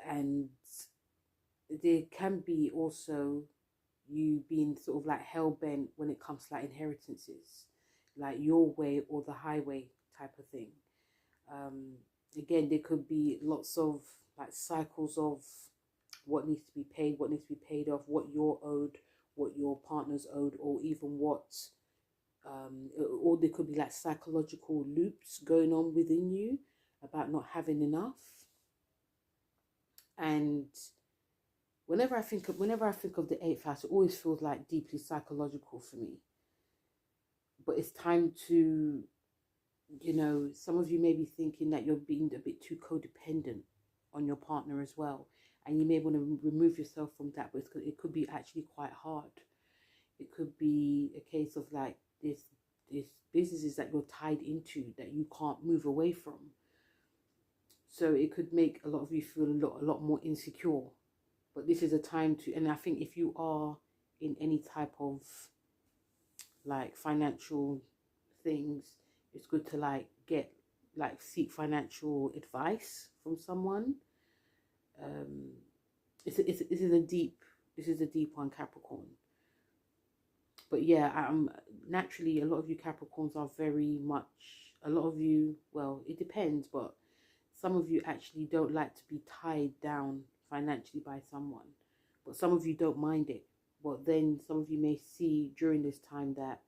And there can be also you being sort of like hell-bent when it comes to like inheritances, like your way or the highway type of thing. Again, there could be lots of like cycles of what needs to be paid, what needs to be paid off, what you're owed, what your partner's owed, or even what or there could be like psychological loops going on within you about not having enough. And whenever I think of the 8th house, it always feels like deeply psychological for me. But it's time to, you know, some of you may be thinking that you're being a bit too codependent on your partner as well, and you may want to remove yourself from that. But it could be actually quite hard. It could be a case of like this businesses that you're tied into that you can't move away from. So it could make a lot of you feel a lot more insecure. But this is a time to, and I think if you are in any type of like financial things, it's good to like seek financial advice from someone. This is a deep one, Capricorn. But yeah, naturally a lot of you Capricorns are very much, a lot of you, well, it depends, but some of you actually don't like to be tied down financially by someone, but some of you don't mind it. But then some of you may see during this time that,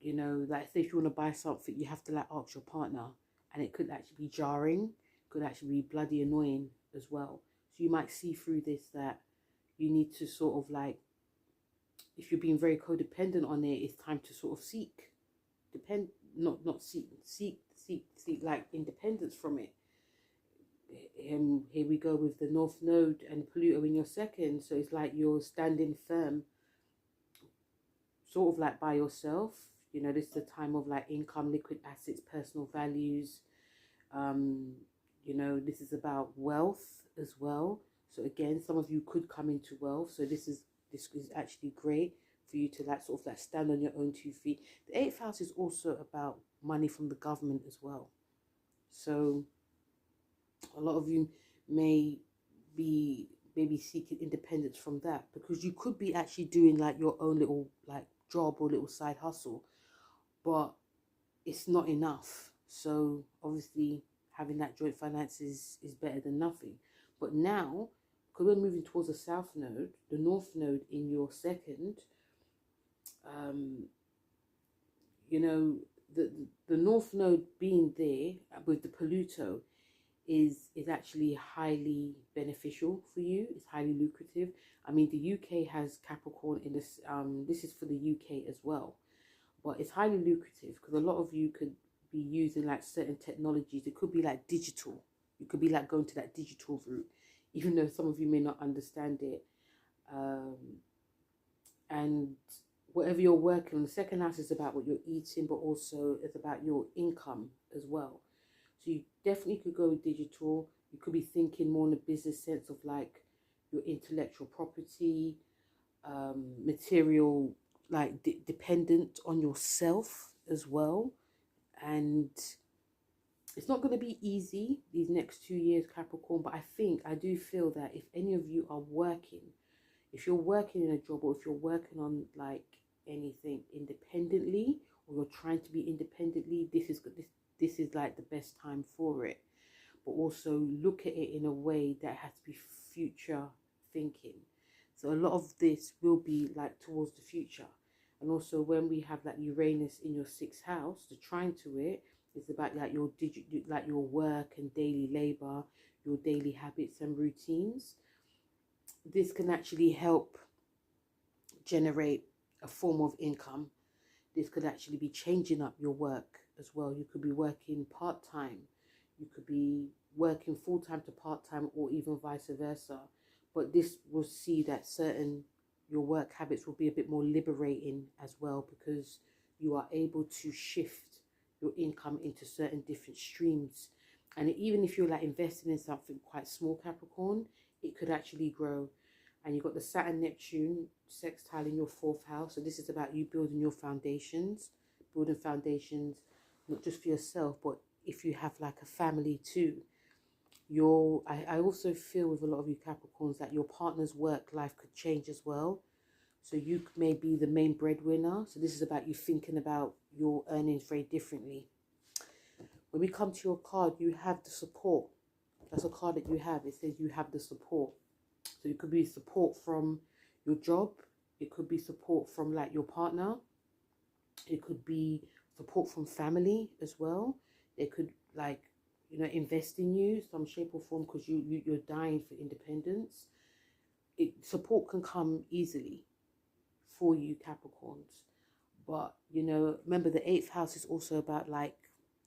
you know, like say if you want to buy something, you have to like ask your partner, and it could actually be jarring, could actually be bloody annoying as well. So you might see through this that you need to sort of like, if you're being very codependent on it, it's time to sort of seek like independence from it. Here we go with the North Node and Pluto in your 2nd, so it's like you're standing firm, sort of like by yourself. You know, this is a time of like income, liquid assets, personal values. You know, this is about wealth as well. So again, some of you could come into wealth. So this is actually great for you to like sort of like stand on your own 2 feet. The 8th house is also about money from the government as well. So a lot of you may be maybe seeking independence from that, because you could be actually doing like your own little like job or little side hustle, but it's not enough. So obviously having that joint finances is better than nothing. But now, because we're moving towards the South Node, the North Node in your 2nd, you know, the North Node being there with the Pluto is actually highly beneficial for you. It's highly lucrative. I mean, the UK has Capricorn in this. This is for the UK as well, but it's highly lucrative because a lot of you could be using like certain technologies. It could be like digital. You could be like going to that digital route, even though some of you may not understand it. And whatever you're working on, the 2nd house is about what you're eating, but also it's about your income as well. So you definitely could go with digital. You could be thinking more in a business sense of like your intellectual property, material, like dependent on yourself as well. And it's not going to be easy these next 2 years, Capricorn, but I do feel that if any of you are working, if you're working in a job, or if you're working on like anything independently, or you're trying to be independently, this is like the best time for it. But also look at it in a way that has to be future thinking. So a lot of this will be like towards the future. And also when we have like Uranus in your 6th house, the trine to it is about like your like your work and daily labor, your daily habits and routines. This can actually help generate a form of income. This could actually be changing up your work as well. You could be working part-time. You could be working full-time to part-time, or even vice versa. But this will see that your work habits will be a bit more liberating as well, because you are able to shift your income into certain different streams. And even if you're like investing in something quite small, Capricorn, it could actually grow. And you've got the Saturn Neptune sextile in your 4th house. So this is about you building your foundations, not just for yourself, but if you have like a family too. I also feel with a lot of you Capricorns that your partner's work life could change as well. So you may be the main breadwinner. So this is about you thinking about your earnings very differently. When we come to your card, you have the support. That's a card that you have. It says you have the support. So it could be support from your job. It could be support from like your partner. It could be support from family as well. They could like, you know, invest in you some shape or form, because you're dying for independence. Support can come easily for you Capricorns. But, you know, remember the 8th house is also about like,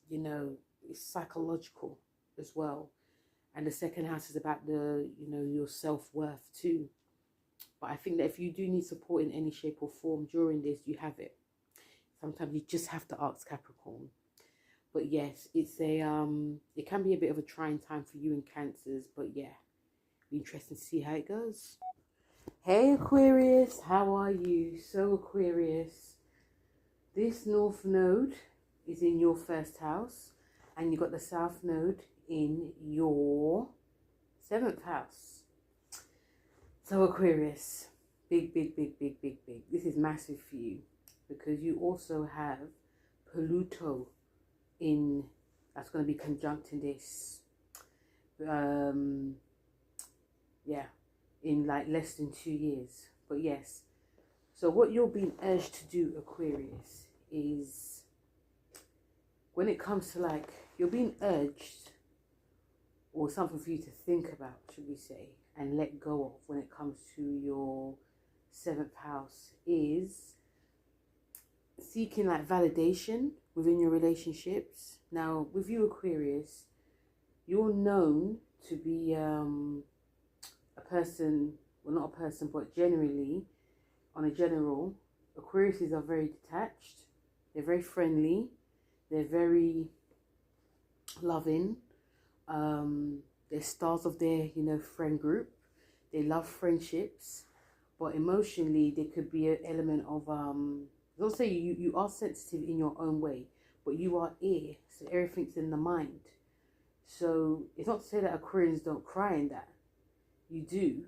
you know, it's psychological as well. And the 2nd house is about the, you know, your self-worth too. But I think that if you do need support in any shape or form during this, you have it. Sometimes you just have to ask Capricorn. But yes, it's it can be a bit of a trying time for you in Cancers. But yeah, be interesting to see how it goes. Hey Aquarius, how are you? So Aquarius, this North Node is in your 1st house, and you got the South Node in your 7th house. So Aquarius, big. This is massive for you, because you also have Pluto that's going to be conjuncting this. Yeah, in like less than 2 years. But yes, so what you're being urged to do, Aquarius, is when it comes to like, you're being urged, or something for you to think about, should we say, and let go of when it comes to your 7th house, is seeking like validation within your relationships. Now, with you Aquarius, you're known to be a person, well, not a person, but generally, on a general, Aquariuses are very detached. They're very friendly. They're very loving. They're stars of their, you know, friend group. They love friendships, but emotionally, there could be an element of don't say you are sensitive in your own way, but you are air, so everything's in the mind. So it's not to say that Aquarians don't cry in that. You do,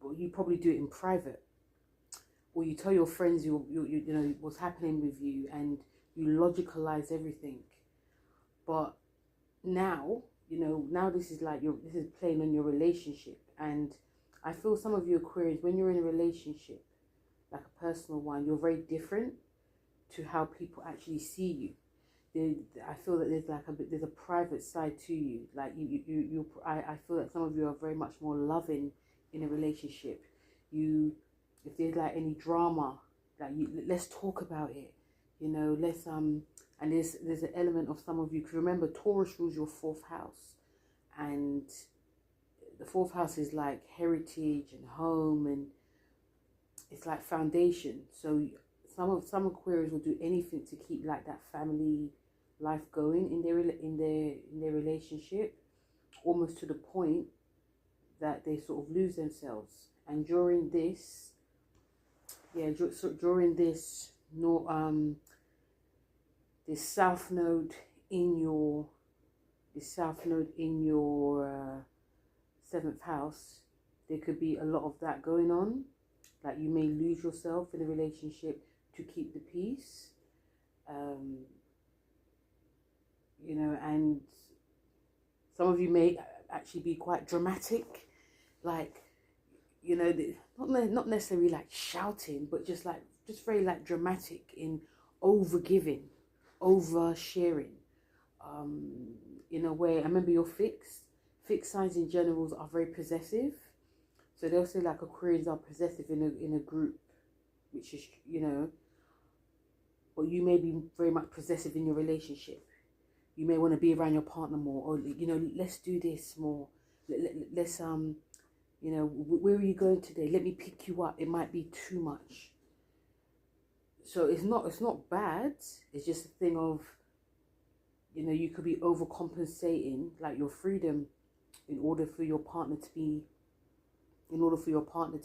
but you probably do it in private, or you tell your friends you know what's happening with you, and you logicalize everything. But now, you know, now this is like this is playing on your relationship, and I feel some of you Aquarians, when you're in a relationship, like a personal one, you're very different to how people actually see you. I feel that there's like there's a private side to you. Like I feel that some of you are very much more loving in a relationship. If there's like any drama, like let's talk about it. You know, let's and there's an element of some of you, because remember Taurus rules your 4th house, and the 4th house is like heritage and home, and it's like foundation. So some Aquarians will do anything to keep like that family life going in their relationship, almost to the point that they sort of lose themselves. And during this, this South Node in your 7th house, there could be a lot of that going on. Like you may lose yourself in a relationship to keep the peace. You know, and some of you may actually be quite dramatic, like, you know, not necessarily like shouting, but just like just very like dramatic in over giving, over sharing. In a way, I remember your fixed signs in general are very possessive. So they'll say like Aquarians are possessive in a group, which is, you know, or you may be very much possessive in your relationship. You may want to be around your partner more, or, you know, let's do this more. Let's you know, where are you going today? Let me pick you up. It might be too much. So it's not bad. It's just a thing of, you know, you could be overcompensating like your freedom in order for your partner to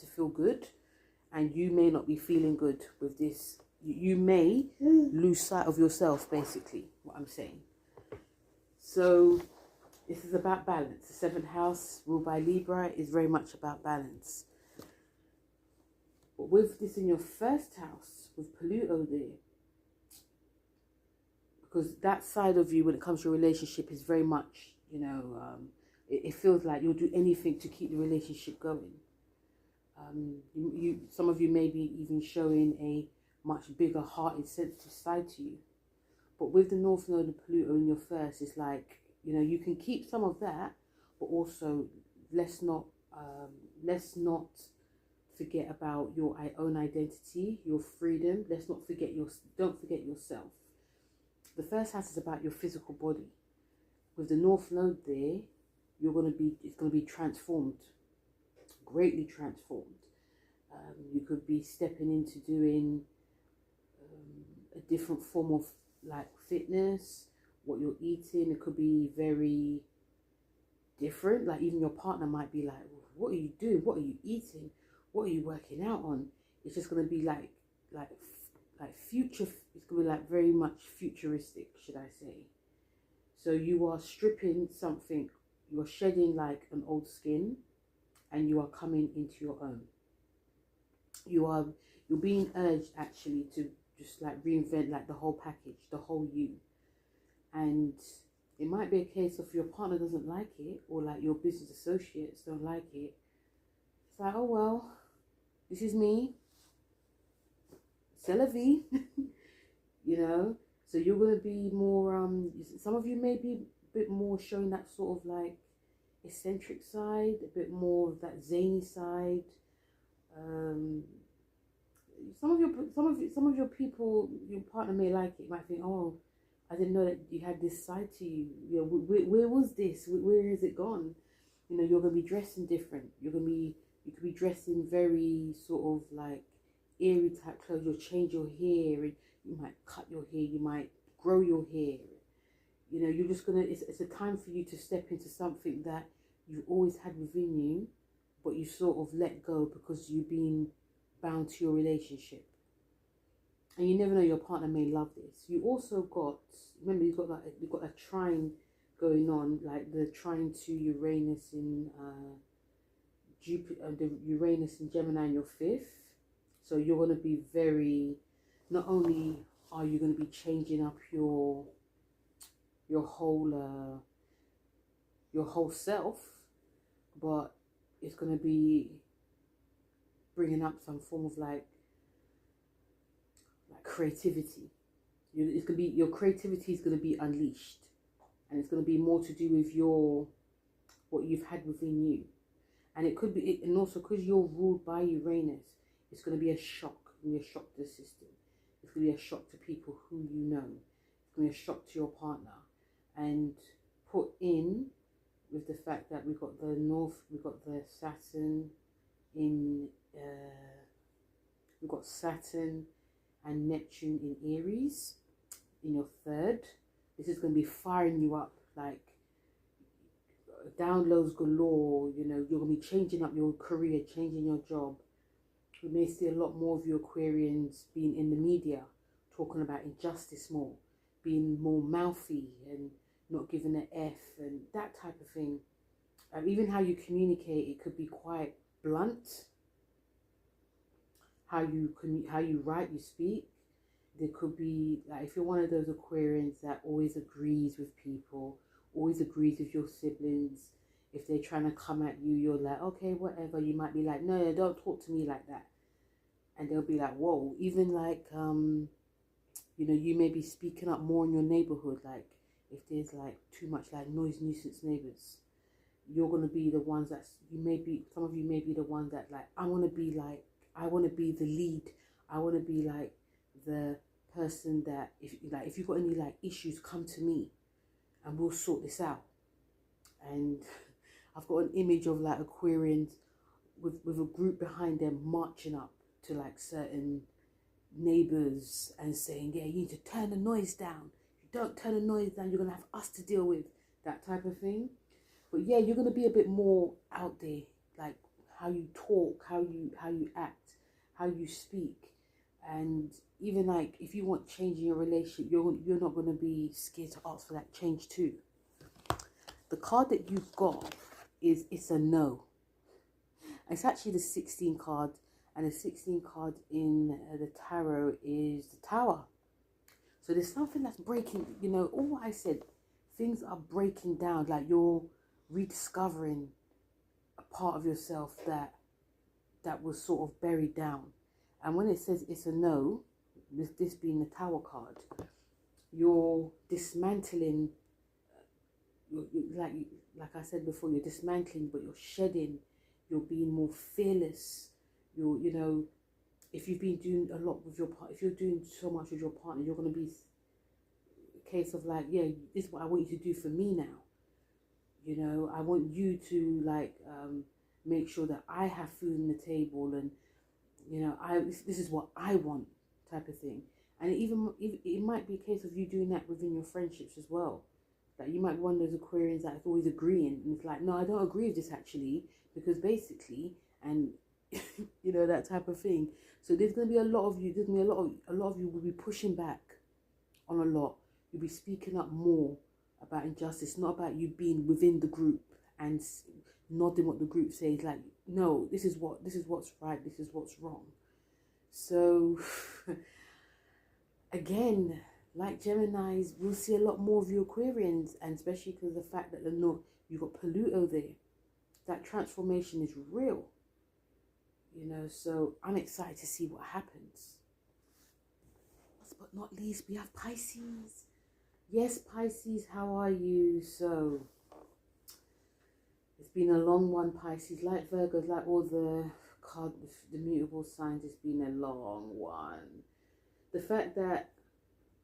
feel good, and you may not be feeling good with this. You may lose sight of yourself, basically, what I'm saying. So this is about balance. The seventh house, ruled by Libra, is very much about balance. But with this in your first house, with Pluto there, because that side of you, when it comes to a relationship, is very much, you know, it feels like you'll do anything to keep the relationship going. Some of you may be even showing a much bigger hearted, sensitive side to you. But with the North Node and Pluto in your first, it's like, you know, you can keep some of that, but also let's not forget about your own identity, your freedom. Don't forget yourself. The first house is about your physical body. With the North Node there, it's gonna be transformed, greatly transformed. You could be stepping into doing a different form of like fitness, what you're eating. It could be very different. Like even your partner might be like, what are you doing? What are you eating? What are you working out on? It's just going to be like future. It's going to be like very much futuristic, should I say. So you are stripping something, you are shedding like an old skin, and you are coming into your own. You're being urged actually to just like reinvent like the whole package, the whole you. And it might be a case of your partner doesn't like it, or like your business associates don't like it. It's like, oh well, this is me. C'est la vie. You know, so you're going to be more, some of you may be a bit more showing that sort of like eccentric side, a bit more of that zany side. Some of your people, your partner may like it. Might think, oh, I didn't know that you had this side to you. You know, where was this? Where has it gone? You know, you're gonna be dressing different. You could be dressing very sort of like airy type clothes. You'll change your hair, and you might cut your hair. You might grow your hair. You know, you're just gonna. It's a time for you to step into something that you've always had within you, but you sort of let go because you've been bound to your relationship. And you never know, your partner may love this. You also got, remember, you've got a trine going on, like the trine to Uranus in Jupiter, the Uranus in Gemini in your fifth. So you're going to be very, not only are you going to be changing up your whole self, but it's going to be bringing up some form of like creativity. It's gonna be, your creativity is gonna be unleashed, and it's gonna be more to do with what you've had within you. And it could be, and also because you're ruled by Uranus, it's gonna be a shock. It's gonna be a shock to the system. It's gonna be a shock to people who you know. It's gonna be a shock to your partner. And put in with the fact that we've got the Saturn in we've got Saturn and Neptune in Aries in your third. This is going to be firing you up, like downloads galore. You know, you're going to be changing up your career, changing your job. We may see a lot more of your Aquarians being in the media, talking about injustice more, being more mouthy and not giving an F and that type of thing. Even how you communicate, it could be quite blunt. How you write, you speak. There could be, like, if you're one of those Aquarians that always agrees with people, always agrees with your siblings, if they're trying to come at you, you're like, okay, whatever. You might be like, no, don't talk to me like that. and they'll be like, whoa, even like, you know, you may be speaking up more in your neighborhood. Like if there's like too much like noise nuisance neighbors, you're going to be the ones some of you may be the ones that like, I want to be the lead. I want to be like the person that if you've got any like issues, come to me and we'll sort this out. And I've got an image of like Aquarians with a group behind them marching up to like certain neighbors and saying, yeah, you need to turn the noise down. If you don't turn the noise down, you're going to have us to deal with, that type of thing. But yeah, you're going to be a bit more out there, like how you talk, how you act, how you speak. And even like if you want change in your relationship, you're not going to be scared to ask for that change too. The card that you've got is It's a No. It's actually the 16 card, and the 16 card in the tarot is the Tower. So there's something that's breaking, you know, all what I said, things are breaking down, like you're rediscovering a part of yourself that was sort of buried down. And when it says it's a no, with this being the Tower card, you're dismantling, like I said before, you're dismantling, but you're shedding. You're being more fearless. You know, if you've been doing a lot with your partner, if you're doing so much with your partner, you're going to be a case of like, yeah, this is what I want you to do for me now. You know, I want you to like make sure that I have food on the table, and you know, this is what I want, type of thing. And it might be a case of you doing that within your friendships as well. Like you might be one of those Aquarians that's always agreeing, and it's like, no, I don't agree with this actually, because basically, and you know, that type of thing. So there's going to be a lot of you. There's going to be a lot of you will be pushing back on a lot. You'll be speaking up more about injustice, not about you being within the group and nodding what the group says. Like, no, this is what's right. This is what's wrong. So again, like Geminis, we'll see a lot more of you Aquarians, and especially because of the fact that you've got Pluto there. That transformation is real, you know, so I'm excited to see what happens. Last but not least, we have Pisces. Yes, Pisces, how are you? So it's been a long one, Pisces. Like Virgos, like all the mutable signs, it's been a long one. The fact that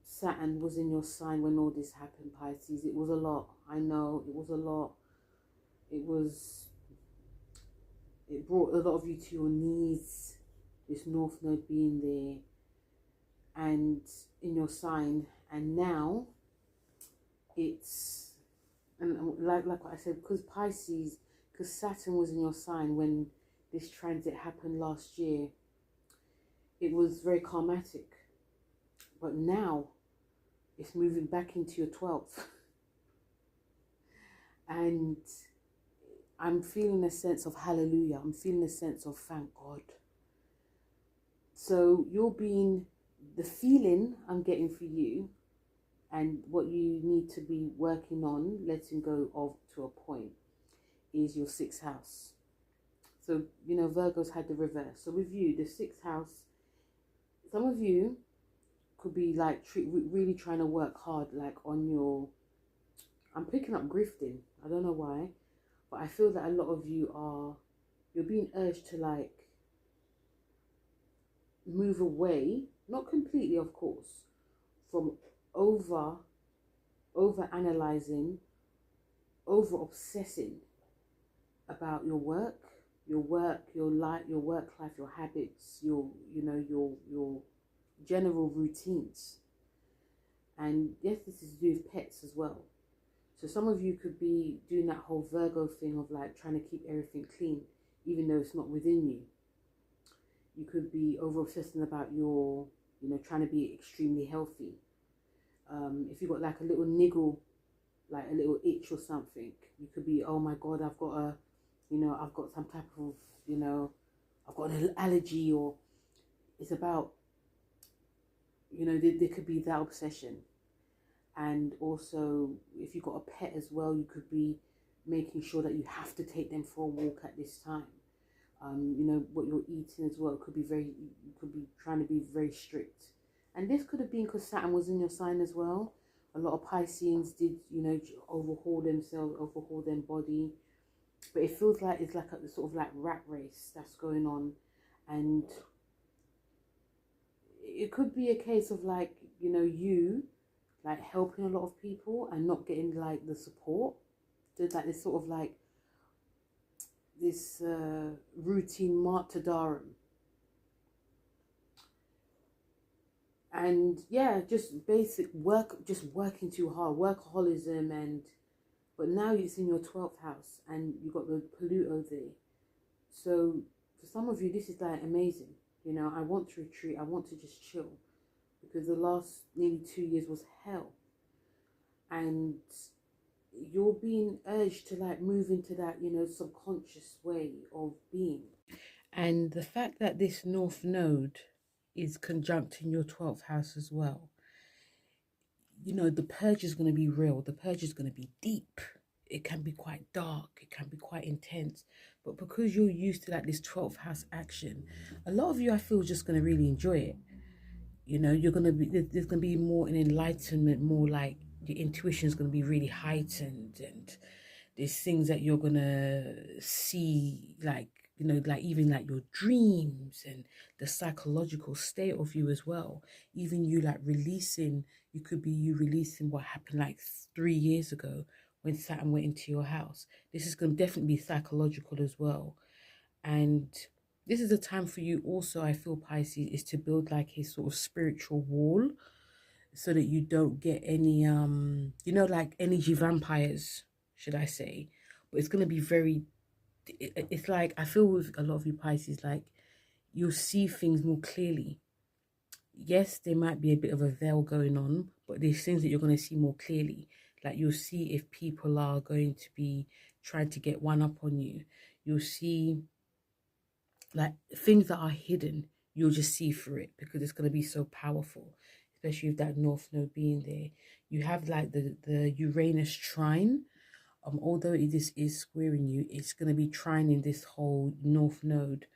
Saturn was in your sign when all this happened, Pisces, it was a lot. I know, it was a lot. It brought a lot of you to your knees, this North Node being there and in your sign. And now it's, and like what I said, because Saturn was in your sign when this transit happened last year, it was very karmatic. But now it's moving back into your 12th. And I'm feeling a sense of hallelujah. I'm feeling a sense of thank God. So the feeling I'm getting for you, and what you need to be working on, letting go of to a point, is your 6th house. So, you know, Virgos had the reverse. So with you, the 6th house, some of you could be like really trying to work hard, like on your, I'm picking up grifting. I don't know why. But I feel that a lot of you you're being urged to like move away, not completely of course, from over analyzing, over obsessing about your work, your work life, your habits, your general routines. And yes, this is to do with pets as well. So some of you could be doing that whole Virgo thing of like trying to keep everything clean, even though it's not within you. You could be over obsessing about your, trying to be extremely healthy. If you've got like a little niggle, like a little itch or something, you could be, oh my God, I've got some type of, I've got an allergy, or it's about, there could be that obsession. And also, if you've got a pet as well, you could be making sure that you have to take them for a walk at this time. You know, what you're eating as well. It could be you could be trying to be very strict. And this could have been because Saturn was in your sign as well. A lot of Pisceans did, you know, overhaul themselves, overhaul their body. But it feels like it's like a sort of like rat race that's going on. And it could be a case of like, you know, you like helping a lot of people and not getting like the support. There's like this sort of like this routine martyrdom. And yeah, just basic work, just working too hard, workaholism. And but now it's in your 12th house and you got the Pluto there. So for some of you, this is like amazing. You know, I want to retreat, I want to just chill, because the last nearly 2 years was hell. And you're being urged to like move into that, you know, subconscious way of being. And the fact that this North Node is conjunct in your 12th house as well, you know, the purge is going to be real. The purge is going to be deep. It can be quite dark. It can be quite intense. But because you're used to like this 12th house action, a lot of you, I feel, just going to really enjoy it. You know, you're going to be, there's going to be more an enlightenment, more like your intuition is going to be really heightened. And there's things that you're going to see, like, you know, like even like your dreams and the psychological state of you as well. Even you like releasing, you could be you releasing what happened like 3 years ago when Saturn went into your house. This is going to definitely be psychological as well. And this is a time for you also, I feel, Pisces, is to build like a sort of spiritual wall so that you don't get any, you know, like energy vampires, should I say. But it's going to be very, it's like, I feel with a lot of you Pisces, like you'll see things more clearly. Yes, there might be a bit of a veil going on, but there's things that you're going to see more clearly. Like you'll see if people are going to be trying to get one up on you. You'll see like things that are hidden, you'll just see through it because it's going to be so powerful, especially with that North Node being there. You have like the Uranus trine. Although it is squaring you, it's going to be trining this whole North Node.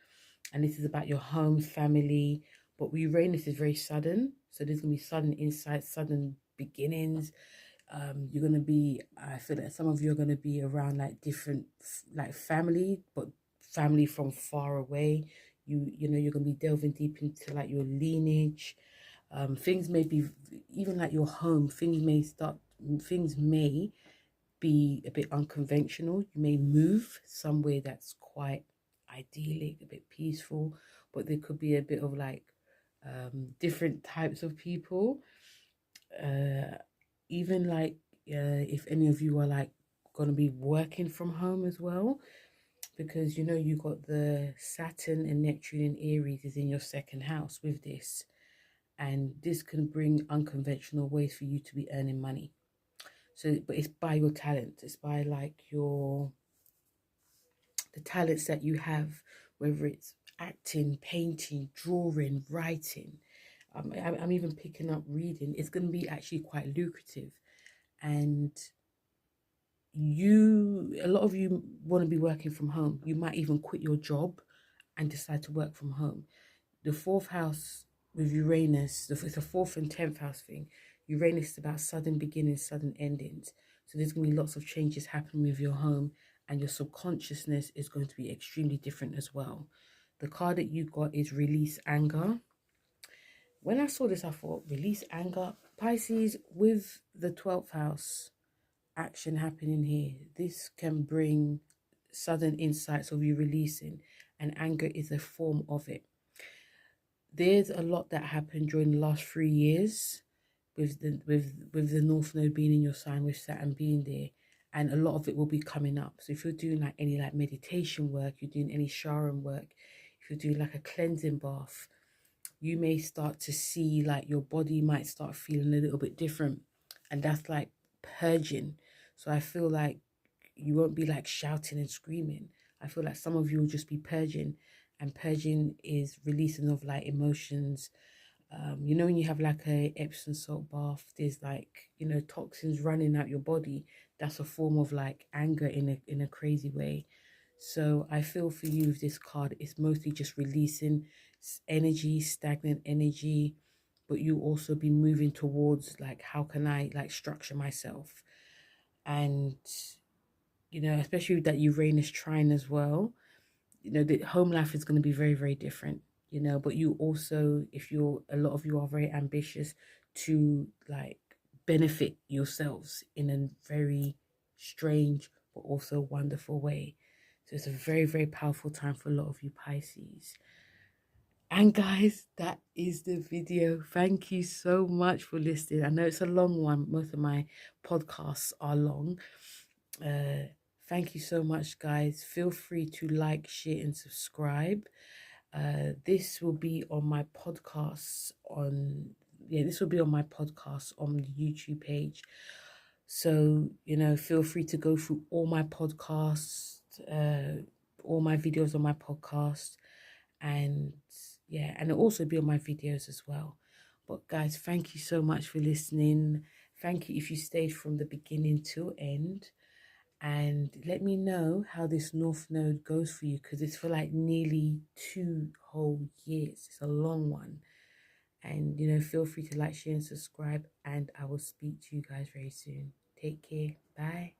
And this is about your home, family. But Uranus is very sudden. So there's going to be sudden insights, sudden beginnings. You're going to be, I feel that some of you are going to be around like different, like family, but family from far away. You know, you're going to be delving deep into like your lineage. Things may be, even like your home, things may be a bit unconventional. You may move somewhere that's quite idyllic, a bit peaceful, but there could be a bit of like different types of people. Even like if any of you are like going to be working from home as well, because you know you got the Saturn and Neptune in Aries is in your second house with this, and this can bring unconventional ways for you to be earning money. So, but it's by your talent. It's by like the talents that you have, whether it's acting, painting, drawing, writing. I'm even picking up reading. It's going to be actually quite lucrative. And a lot of you want to be working from home. You might even quit your job and decide to work from home. The 4th house with Uranus, it's a 4th and 10th house thing. Uranus is about sudden beginnings, sudden endings. So there's going to be lots of changes happening with your home, and your subconsciousness is going to be extremely different as well. The card that you got is release anger. When I saw this, I thought, release anger. Pisces, with the 12th house action happening here, this can bring sudden insights of you releasing, and anger is a form of it. There's a lot that happened during the last 3 years with the North Node being in your sign, with Saturn being there, and a lot of it will be coming up. So if you're doing like any like meditation work, you're doing any showering work, if you're doing like a cleansing bath, you may start to see like your body might start feeling a little bit different, and that's like purging. So I feel like you won't be like shouting and screaming. I feel like some of you will just be purging, and purging is releasing of like emotions. You know, when you have like a Epsom salt bath, there's like, you know, toxins running out your body. That's a form of like anger in a crazy way. So I feel for you with this card, it's mostly just releasing energy, stagnant energy, but you also be moving towards like, how can I like structure myself? And, you know, especially with that Uranus trine as well, you know, the home life is going to be very, very different, you know, but you also, if you're, a lot of you are very ambitious to like benefit yourselves in a very strange but also wonderful way. So it's a very, very powerful time for a lot of you Pisces. And guys, that is the video. Thank you so much for listening. I know it's a long one. Most of my podcasts are long. Thank you so much, guys. Feel free to like, share, and subscribe. This will be on my podcast on, yeah, this will be on my podcast on the YouTube page. So, you know, feel free to go through all my podcasts, all my videos on my podcast, and yeah, and it'll also be on my videos as well. But guys, thank you so much for listening. Thank you if you stayed from the beginning till end. And let me know how this North Node goes for you, because it's for like nearly 2 whole years. It's a long one. And, you know, feel free to like, share, and subscribe. And I will speak to you guys very soon. Take care. Bye.